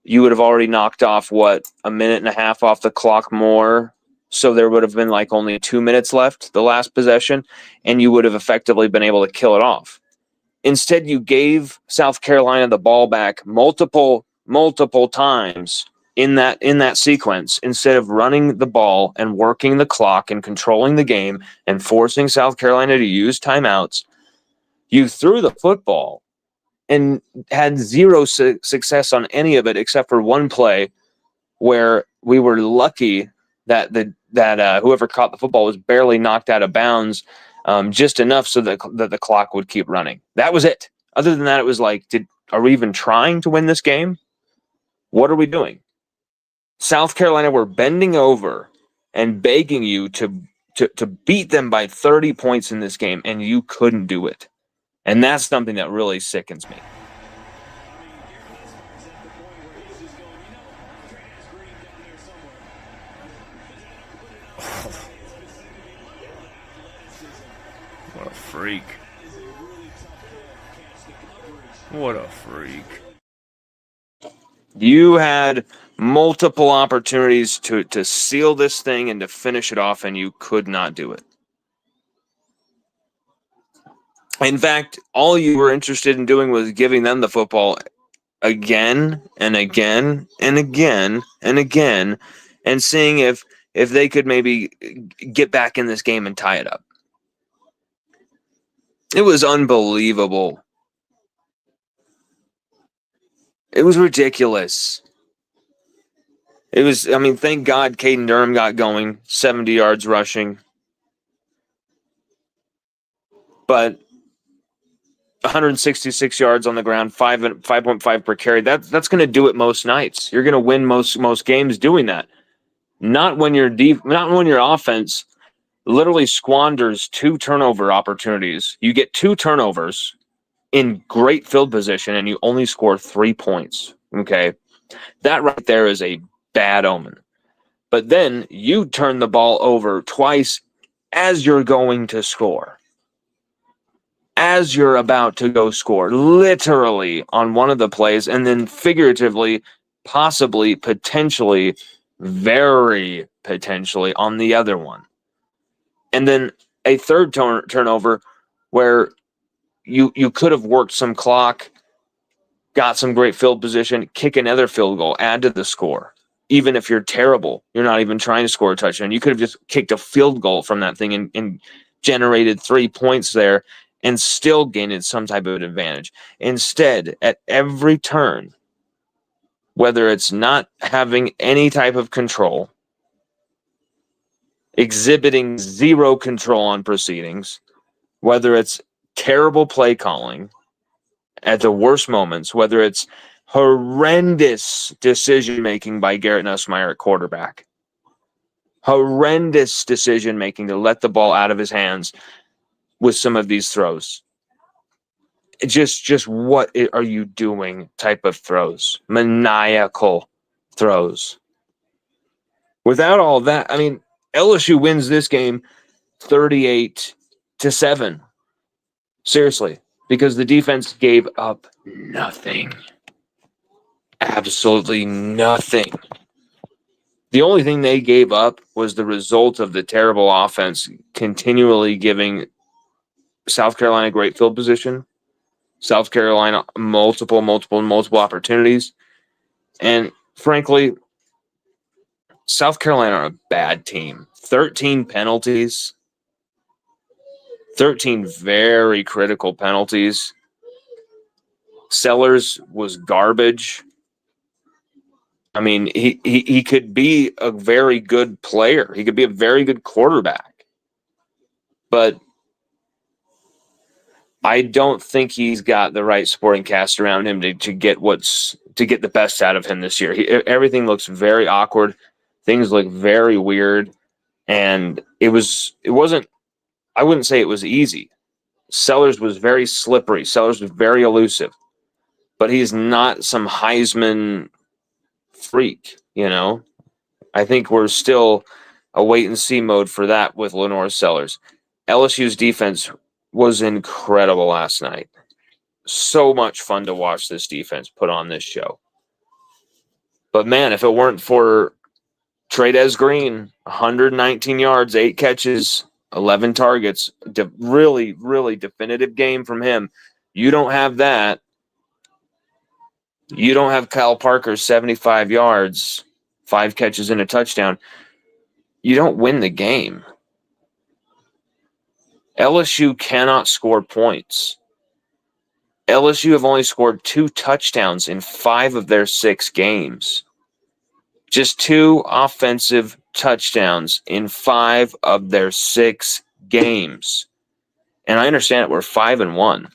You would have already knocked off, a minute and a half off the clock more. So there would have been only 2 minutes left, the last possession, and you would have effectively been able to kill it off. Instead, you gave South Carolina the ball back multiple times in that sequence, instead of running the ball and working the clock and controlling the game and forcing South Carolina to use timeouts. You threw the football and had zero success on any of it except for one play where we were lucky that whoever caught the football was barely knocked out of bounds, just enough so that the clock would keep running. That was it. Other than that, it was are we even trying to win this game? What are we doing? South Carolina were bending over and begging you to beat them by 30 points in this game, and you couldn't do it. And that's something that really sickens me. What a freak. What a freak. You had multiple opportunities to seal this thing and to finish it off, and you could not do it. In fact, all you were interested in doing was giving them the football again and again and again and again, and seeing if they could maybe get back in this game and tie it up. It was unbelievable. It was ridiculous. Thank God Caden Durham got going, 70 yards rushing. But 166 yards on the ground, 5.5 per carry. That's going to do it most nights. You're going to win most games doing that. Not when your offense literally squanders 2 turnover opportunities. You get 2 turnovers in great field position, and you only score 3 points. Okay, that right there is a bad omen. But then you turn the ball over twice as you're going to score. As you're about to go score, literally on one of the plays, and then figuratively possibly, potentially, very potentially on the other one. And then a third turnover where you could have worked some clock, got some great field position, kick another field goal, add to the score. Even if you're terrible, you're not even trying to score a touchdown. You could have just kicked a field goal from that thing and generated 3 points there and still gained some type of advantage. Instead, at every turn, whether it's not having any type of control, exhibiting zero control on proceedings, whether it's terrible play calling at the worst moments, whether it's horrendous decision making by Garrett Nussmeier at quarterback, horrendous decision making to let the ball out of his hands with some of these throws. Just what are you doing type of throws, maniacal throws. Without all that, I mean, LSU wins this game 38-7. Seriously, because the defense gave up nothing. Absolutely nothing. The only thing they gave up was the result of the terrible offense continually giving South Carolina great field position, South Carolina multiple opportunities. And frankly, South Carolina are a bad team. 13 penalties, 13 very critical penalties. Sellers was garbage. I mean, he could be a very good player. He could be a very good quarterback. But I don't think he's got the right supporting cast around him to get the best out of him this year. Everything looks very awkward. Things look very weird. And it wasn't, I wouldn't say it was easy. Sellers was very slippery. Sellers was very elusive. But he's not some Heisman freak, you know. I think we're still a wait and see mode for that with Lenore Sellers. LSU's defense was incredible last night. So much fun to watch this defense put on this show. But man, if it weren't for Trades Green, 119 yards, 8 catches, 11 targets, really, really definitive game from him. You don't have that. You don't have Kyle Parker, 75 yards, 5 catches and a touchdown. You don't win the game. LSU cannot score points. LSU have only scored 2 touchdowns in 5 of their 6 games. Just 2 offensive touchdowns in 5 of their 6 games. And I understand it, we're 5-1.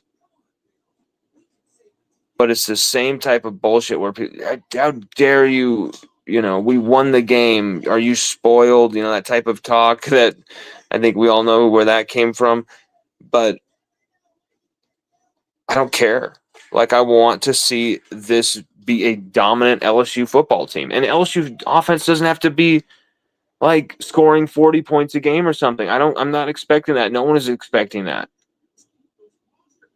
But it's the same type of bullshit where people, how dare you, we won the game. Are you spoiled? That type of talk that I think we all know where that came from. But I don't care. Like, I want to see this be a dominant LSU football team. And LSU offense doesn't have to be like scoring 40 points a game or something. I'm not expecting that. No one is expecting that.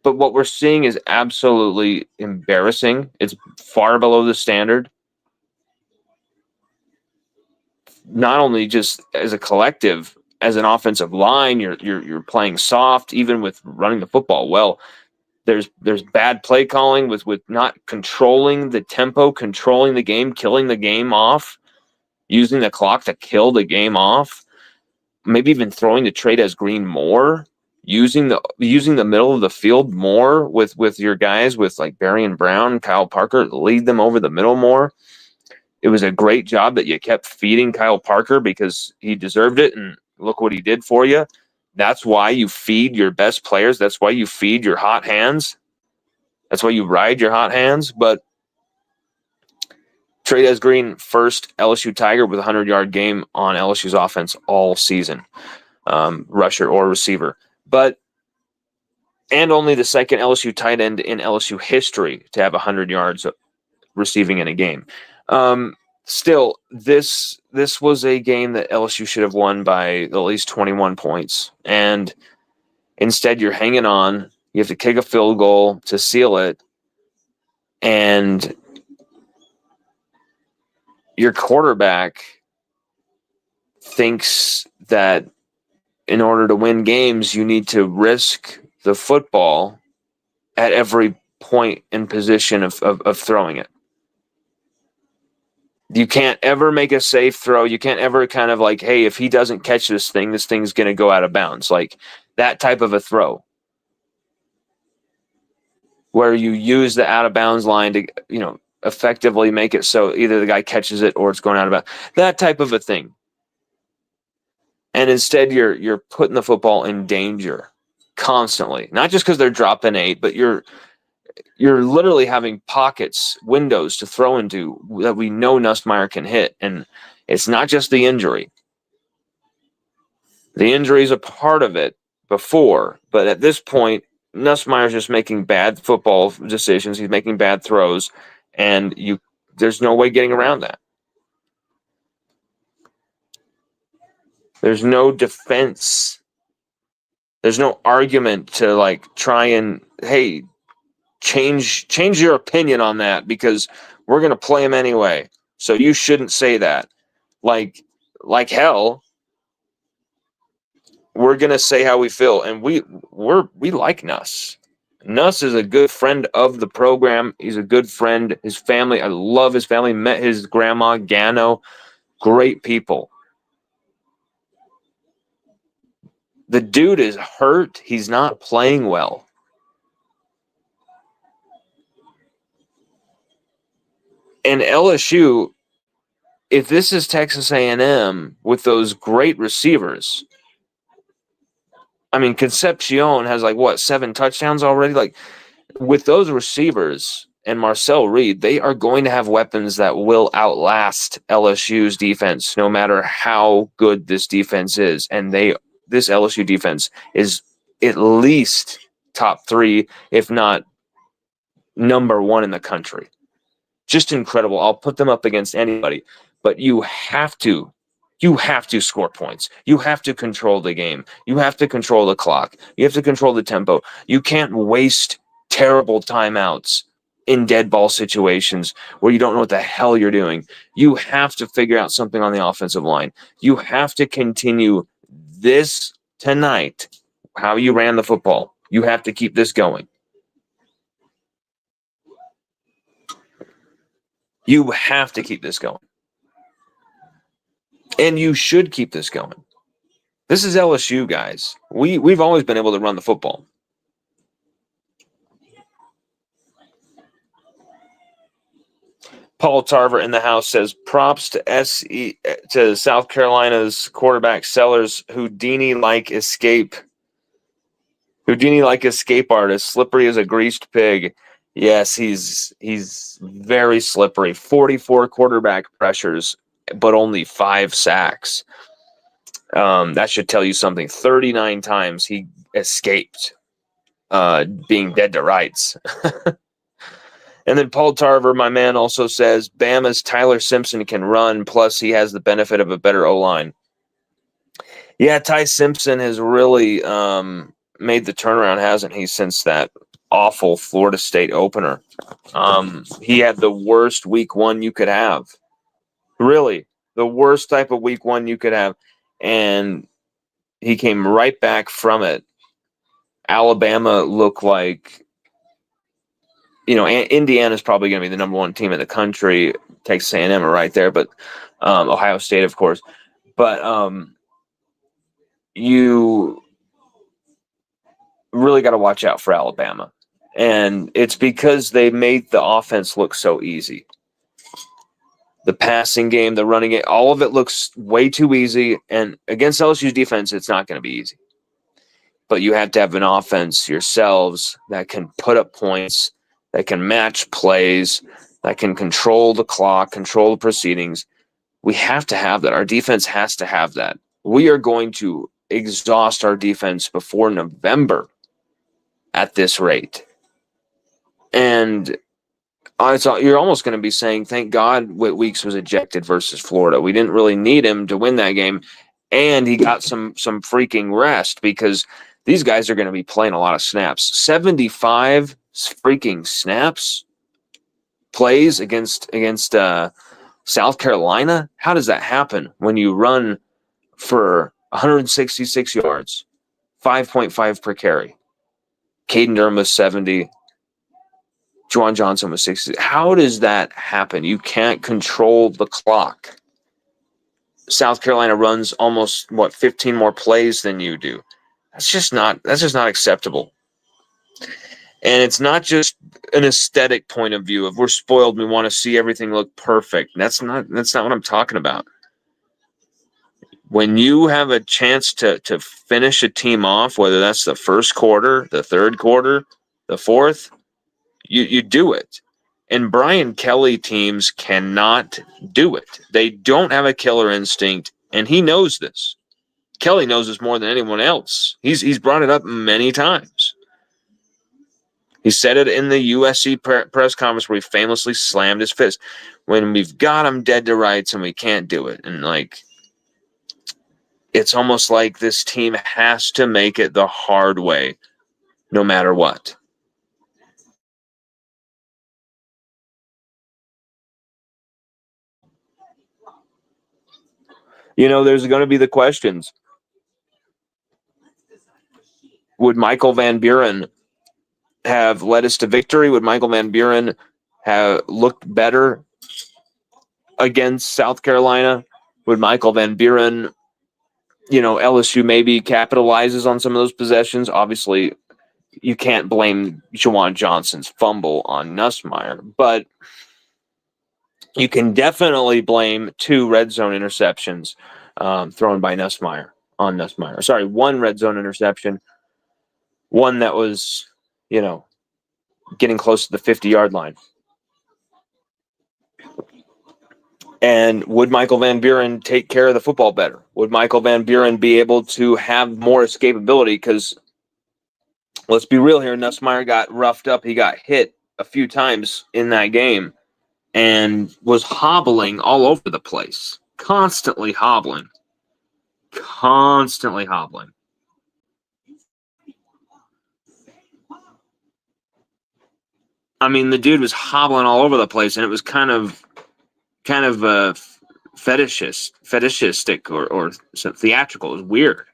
But what we're seeing is absolutely embarrassing. It's far below the standard. Not only just as a collective, as an offensive line, you're playing soft, even with running the football well. There's bad play calling with not controlling the tempo, controlling the game, killing the game off, using the clock to kill the game off. Maybe even throwing the Trades Green more. Using the middle of the field more with your guys, with like Berrien Brown, Kyle Parker, lead them over the middle more. It was a great job that you kept feeding Kyle Parker because he deserved it, and look what he did for you. That's why you feed your best players. That's why you feed your hot hands. That's why you ride your hot hands. But Trades Green, first LSU Tiger with a 100-yard game on LSU's offense all season, rusher or receiver. And only the second LSU tight end in LSU history to have 100 yards receiving in a game. Still, this was a game that LSU should have won by at least 21 points. And instead, you're hanging on. You have to kick a field goal to seal it. And your quarterback thinks that in order to win games, you need to risk the football at every point and position of throwing it. You can't ever make a safe throw. You can't ever kind of like, hey, if he doesn't catch this thing's going to go out of bounds. Like that type of a throw where you use the out of bounds line to, effectively make it so either the guy catches it or it's going out of bounds. That type of a thing. And instead you're putting the football in danger constantly. Not just because they're dropping 8, but you're literally having pockets, windows to throw into that we know Nussmeier can hit. And it's not just the injury. The injury is a part of it before, but at this point, Nussmeier's just making bad football decisions. He's making bad throws, and there's no way getting around that. There's no defense. There's no argument to like try and, hey, change your opinion on that because we're going to play him anyway. So you shouldn't say that. Like hell, we're going to say how we feel. And we like Nuss. Nuss is a good friend of the program. He's a good friend. His family, I love his family. Met his grandma, Gano. Great people. The dude is hurt. He's not playing well. And LSU, if this is Texas A&M with those great receivers, I mean, Concepcion has 7 touchdowns already? Like, with those receivers and Marcel Reed, they are going to have weapons that will outlast LSU's defense, no matter how good this defense is. And this LSU defense is at least top 3, if not number 1 in the country. Just incredible. I'll put them up against anybody, but you have to score points. You have to control the game. You have to control the clock. You have to control the tempo. You can't waste terrible timeouts in dead ball situations where you don't know what the hell you're doing. You have to figure out something on the offensive line. You have to continue this tonight, how you ran the football. You have to keep this going. You have to keep this going. And you should keep this going. This is LSU, guys. We've always been able to run the football. Paul Tarver in the house says, props to South Carolina's quarterback Sellers, Houdini-like escape artist, slippery as a greased pig. Yes, he's very slippery. 44 quarterback pressures, but only 5 sacks. That should tell you something. 39 times he escaped being dead to rights. And then Paul Tarver, my man, also says, Bama's Tyler Simpson can run, plus he has the benefit of a better O-line. Yeah, Ty Simpson has really made the turnaround, hasn't he, since that awful Florida State opener. He had the worst week 1 you could have. Really, the worst type of week 1 you could have. And he came right back from it. Alabama looked like, Indiana's probably going to be the number 1 team in the country. Texas A&M are right there, but Ohio State, of course. But you really got to watch out for Alabama. And it's because they made the offense look so easy. The passing game, the running game, all of it looks way too easy. And against LSU's defense, it's not going to be easy. But you have to have an offense yourselves that can put up points, that can match plays, that can control the clock, control the proceedings. We have to have that. Our defense has to have that. We are going to exhaust our defense before November at this rate. And you're almost going to be saying, thank God Whit Weeks was ejected versus Florida. We didn't really need him to win that game, and he got some freaking rest because these guys are going to be playing a lot of snaps. 75 freaking snaps, plays against South Carolina, how does that happen when you run for 166 yards, 5.5 per carry? Caden Durham was 70. Juwan Johnson was 60. How does that happen? You can't control the clock. South Carolina runs almost 15 more plays than you do. That's just not acceptable. And it's not just an aesthetic point of view. If we're spoiled, we want to see everything look perfect. That's not what I'm talking about. When you have a chance to finish a team off, whether that's the first quarter, the third quarter, the fourth, you do it. And Brian Kelly teams cannot do it. They don't have a killer instinct, and he knows this. Kelly knows this more than anyone else. He's brought it up many times. He said it in the USC press conference where he famously slammed his fist. When we've got them dead to rights and we can't do it. And, it's almost like this team has to make it the hard way no matter what. There's going to be the questions. Would Michael Van Buren have led us to victory? Would Michael Van Buren have looked better against South Carolina? Would Michael Van Buren, LSU maybe capitalizes on some of those possessions? Obviously, you can't blame Juwan Johnson's fumble on Nussmeier, but you can definitely blame 2 red zone interceptions thrown by Nussmeier on Nussmeier. Sorry, 1 red zone interception, one that was, getting close to the 50-yard line. And would Michael Van Buren take care of the football better? Would Michael Van Buren be able to have more escapability? Because let's be real here, Nussmeier got roughed up. He got hit a few times in that game and was hobbling all over the place, constantly hobbling. I mean, the dude was hobbling all over the place, and it was kind of fetishistic or theatrical. It was weird.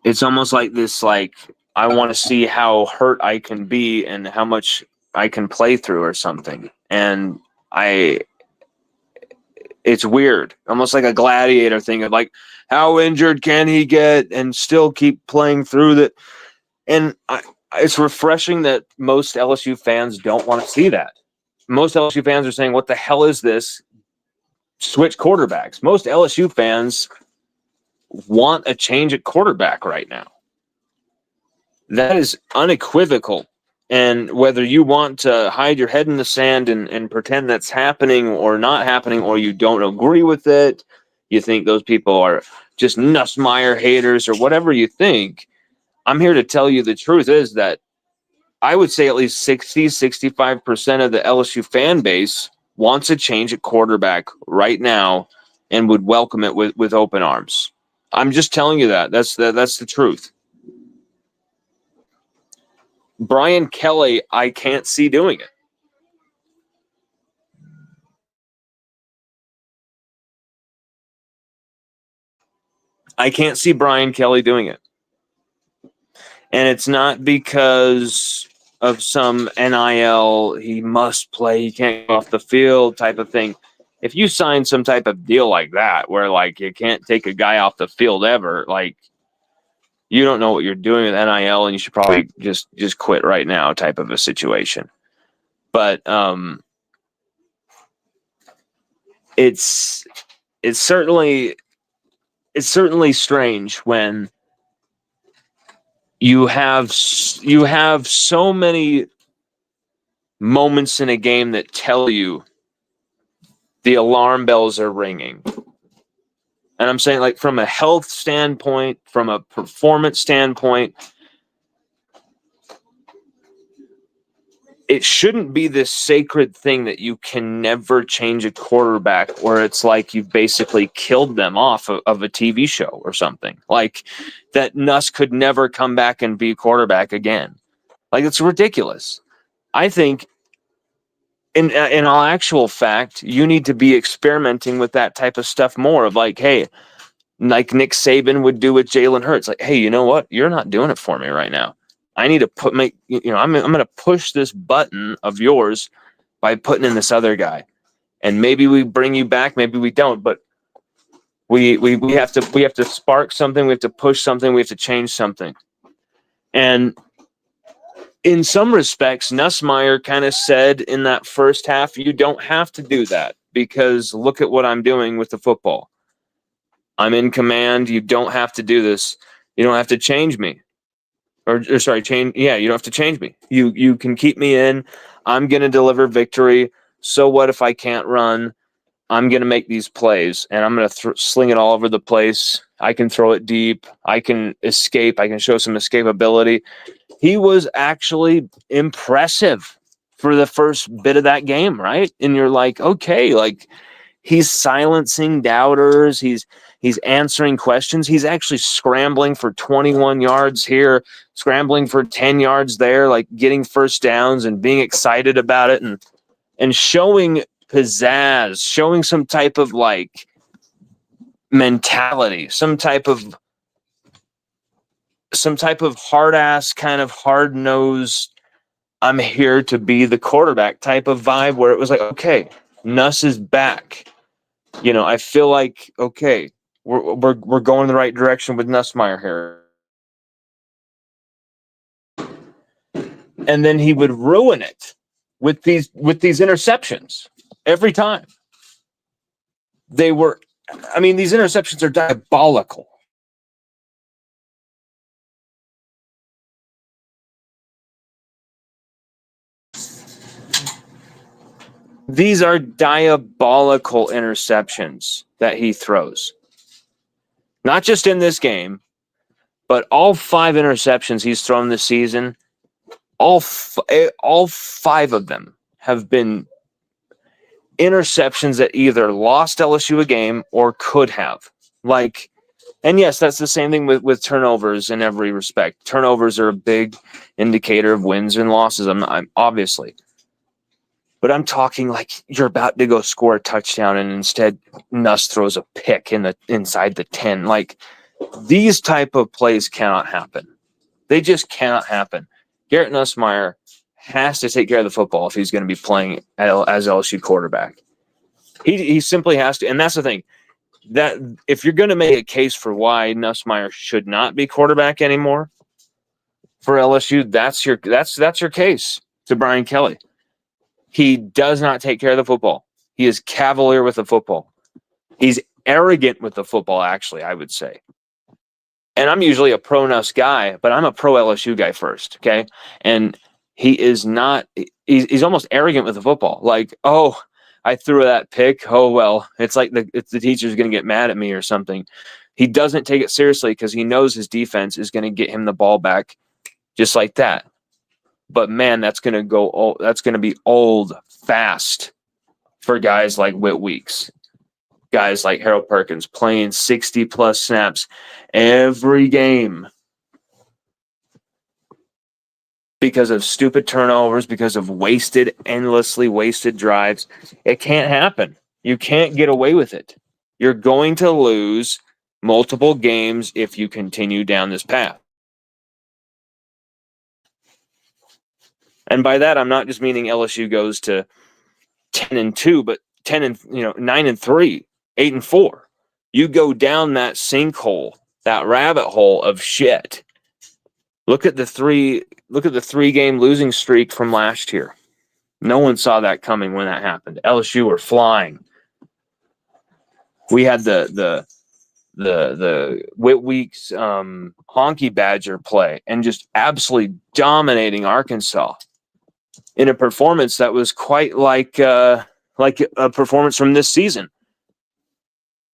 It's almost like this, I want to see how hurt I can be and how much I can play through or something. And it's weird. Almost like a gladiator thing of how injured can he get and still keep playing through that. And it's refreshing that most LSU fans don't want to see that. Most LSU fans are saying, what the hell is this? Switch quarterbacks. Most LSU fans want a change at quarterback right now. That is unequivocal. And whether you want to hide your head in the sand and pretend that's happening or not happening, or you don't agree with it, you think those people are just Nussmeier haters or whatever you think, I'm here to tell you the truth is that I would say at least 65% of the LSU fan base wants a change at quarterback right now and would welcome it with open arms. I'm just telling you that. That's the truth. Brian Kelly, I can't see doing it. I can't see Brian Kelly doing it. And it's not because of some NIL, he must play, he can't go off the field type of thing. If you sign some type of deal like that, where you can't take a guy off the field ever, you don't know what you're doing with NIL, and you should probably just quit right now type of a situation. But it's certainly strange when you have so many moments in a game that tell you the alarm bells are ringing. And I'm saying, from a health standpoint, from a performance standpoint, it shouldn't be this sacred thing that you can never change a quarterback, where it's like you've basically killed them off of a TV show or something. Like that Nuss could never come back and be quarterback again. Like, it's ridiculous. I think in all actual fact, you need to be experimenting with that type of stuff more, of like, hey, like Nick Saban would do with Jalen Hurts. Like, hey, you know what? You're not doing it for me right now. I need to I'm going to push this button of yours by putting in this other guy. And maybe we bring you back, maybe we don't, but we have to spark something, we have to push something, we have to change something. And in some respects, Nussmeier kind of said in that first half, you don't have to do that, because look at what I'm doing with the football. I'm in command. You don't have to do this. You don't have to change me. Change. Yeah, you don't have to change me. You can keep me in. I'm going to deliver victory. So what if I can't run? I'm going to make these plays, and I'm going to sling it all over the place. I can throw it deep. I can escape. I can show some escapability. He was actually impressive for the first bit of that game, right? And you're like, okay, like, he's silencing doubters. He's answering questions. He's actually scrambling for 21 yards here, scrambling for 10 yards there, like getting first downs and being excited about it, and showing pizzazz, showing some type of like mentality, some type of hard ass, kind of hard nosed, I'm here to be the quarterback type of vibe, where it was like, okay, Nuss is back. I feel like, okay, we're going in the right direction with Nussmeier here. And then he would ruin it with these interceptions every time. These interceptions are diabolical. These are diabolical interceptions that he throws. Not just in this game, but all 5 interceptions he's thrown this season, all 5 of them have been interceptions that either lost LSU a game or could have. Like, and yes, that's the same thing with turnovers in every respect. Turnovers are a big indicator of wins and losses. I'm obviously. But I'm talking like you're about to go score a touchdown and instead Nuss throws a pick inside the 10. Like, these type of plays cannot happen. They just cannot happen. Garrett Nussmeier has to take care of the football if he's going to be playing as LSU quarterback. He simply has to. And that's the thing. That if you're going to make a case for why Nussmeier should not be quarterback anymore for LSU, that's your case to Brian Kelly. He does not take care of the football. He is cavalier with the football. He's arrogant with the football, actually, I would say. And I'm usually a pro-Nuss guy, but I'm a pro-LSU guy first, okay? And he is not – he's almost arrogant with the football. Like, oh, I threw that pick. Oh, well, it's like the teacher's going to get mad at me or something. He doesn't take it seriously because he knows his defense is going to get him the ball back just like that. But man, that's going to be old fast for guys like Whit Weeks, guys like Harold Perkins playing 60+ snaps every game because of stupid turnovers, because of endlessly wasted drives. It can't happen. You can't get away with it. You're going to lose multiple games if you continue down this path. And by that, I'm not just meaning LSU goes to 10-2, but 9-3, 8-4. You go down that sinkhole, that rabbit hole of shit. Look at the 3-game losing streak from last year. No one saw that coming when that happened. LSU were flying. We had the Whit Weeks honky badger play and just absolutely dominating Arkansas in a performance that was quite like a performance from this season,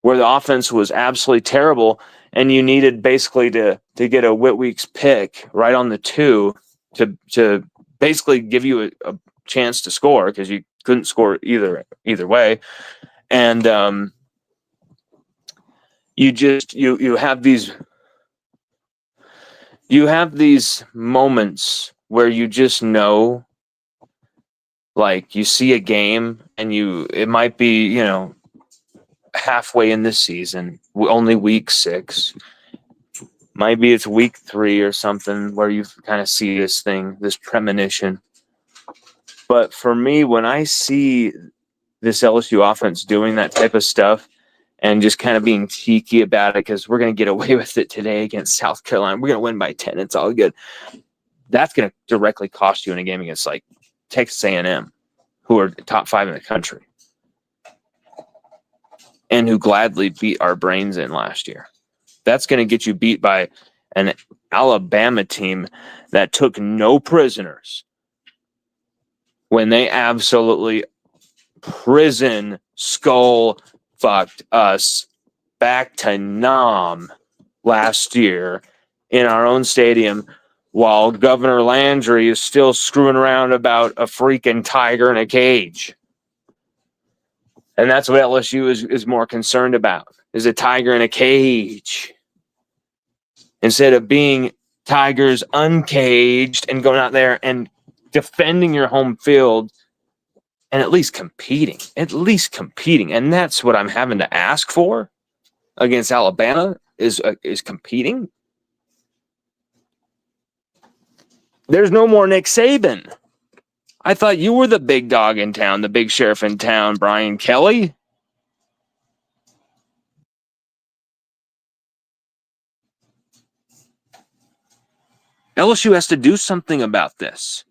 where the offense was absolutely terrible, and you needed basically to get a Whit Weeks pick right on the 2 to basically give you a chance to score because you couldn't score either way. And you have these moments where you just know, like you see a game and it might be, halfway in the season, only week 6. Maybe it's week 3 or something where you kind of see this premonition. But for me, when I see this LSU offense doing that type of stuff and just kind of being cheeky about it because we're going to get away with it today against South Carolina, we're going to win by 10, it's all good. That's going to directly cost you in a game against like Texas A&M, who are top 5 in the country and who gladly beat our brains in last year. That's going to get you beat by an Alabama team that took no prisoners when they absolutely prison skull fucked us back to Nam last year in our own stadium, while Governor Landry is still screwing around about a freaking tiger in a cage. And that's what LSU is more concerned about, is a tiger in a cage. Instead of being tigers uncaged and going out there and defending your home field and at least competing. And that's what I'm having to ask for against Alabama is competing. There's no more Nick Saban. I thought you were the big dog in town, the big sheriff in town, Brian Kelly. LSU has to do something about this.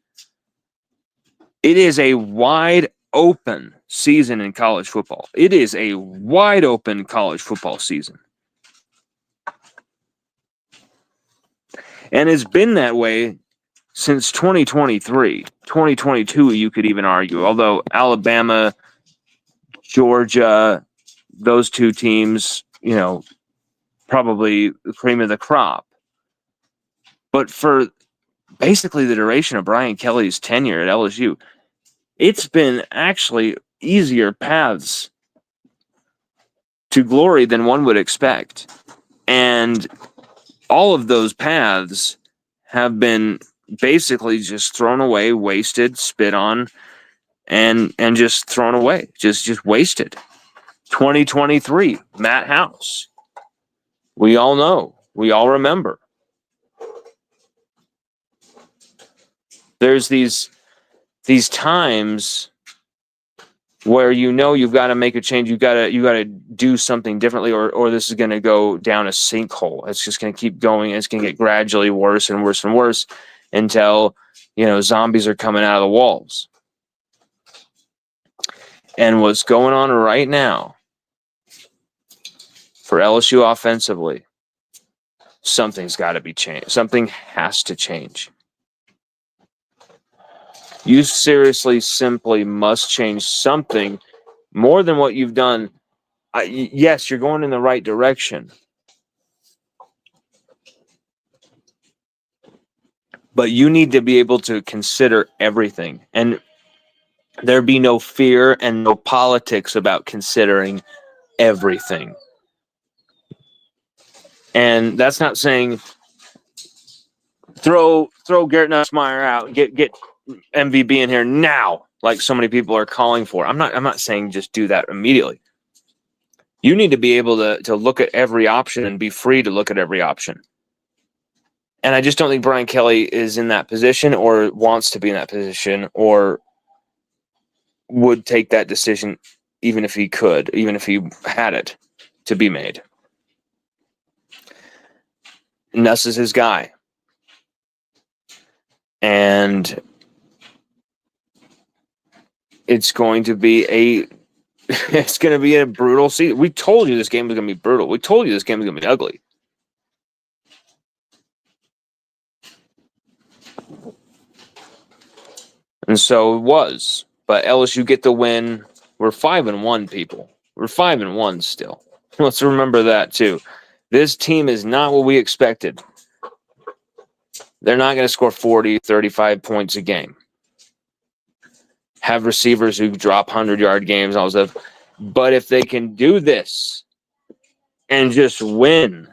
It is a wide open season in college football. It is a wide open college football season. And it's been that way since 2023. 2022, you could even argue, although Alabama, Georgia, those two teams, probably the cream of the crop. But for basically the duration of Brian Kelly's tenure at LSU, it's been actually easier paths to glory than one would expect. And all of those paths have been basically just thrown away, wasted, spit on, and just thrown away, just wasted. 2023, Matt House. We all know. We all remember. There's these times where you've got to make a change, you got to do something differently, or this is going to go down a sinkhole. It's just going to keep going. It's going to get gradually worse and worse and worse until zombies are coming out of the walls. And what's going on right now for LSU offensively, something's got to be changed. Something has to change. You seriously, simply must change something more than what you've done. Yes, you're going in the right direction. But you need to be able to consider everything. And there be no fear and no politics about considering everything. And that's not saying throw Garrett Nussmeier out, get MVB in here now, like so many people are calling for. I'm not saying just do that immediately. You need to be able to look at every option and be free to look at every option. And I just don't think Brian Kelly is in that position or wants to be in that position or would take that decision even if he could, even if he had it to be made. Nuss is his guy. And it's going to be a brutal season. We told you this game was going to be brutal. We told you this game was going to be ugly. And so it was. But LSU get the win. We're 5-1, people. We're 5-1 still. Let's remember that too. This team is not what we expected. They're not going to score 40, 35 points a game. have receivers who drop 100-yard games, all stuff. But if they can do this and just win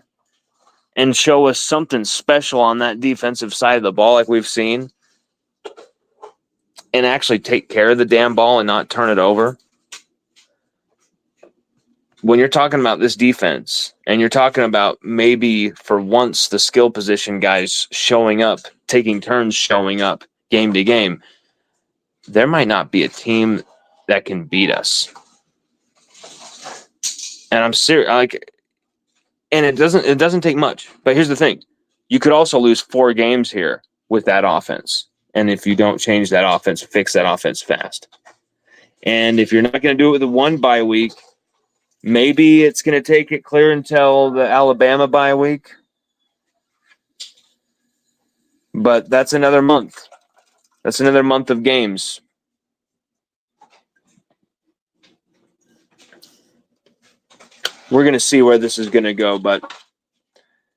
and show us something special on that defensive side of the ball like we've seen, and actually take care of the damn ball and not turn it over. When you're talking about this defense and you're talking about maybe for once the skill position guys showing up, taking turns showing up game to game, there might not be a team that can beat us. And I'm serious, and it doesn't take much. But here's the thing. You could also lose 4 games here with that offense. And if you don't change that offense, fix that offense fast. And if you're not going to do it with a 1 bye week, maybe it's going to take it clear until the Alabama bye week. But that's another month. That's another month of games. We're going to see where this is going to go. But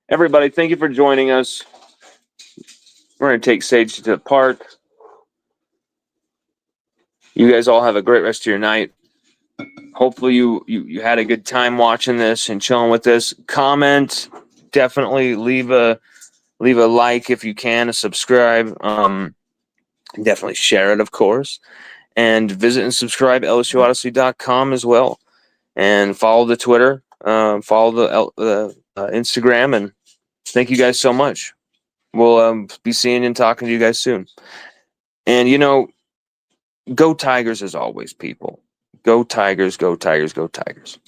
everybody, thank you for joining us. We're going to take Sage to the park. You guys all have a great rest of your night. Hopefully you had a good time watching this and chilling with this. Comment, definitely leave a like if you can, a subscribe. Definitely share it, of course. And visit and subscribe LSUODYSSEY.com as well. And follow the Twitter, follow the Instagram, and thank you guys so much. We'll be seeing and talking to you guys soon. And, go Tigers as always, people. Go Tigers, go Tigers, go Tigers.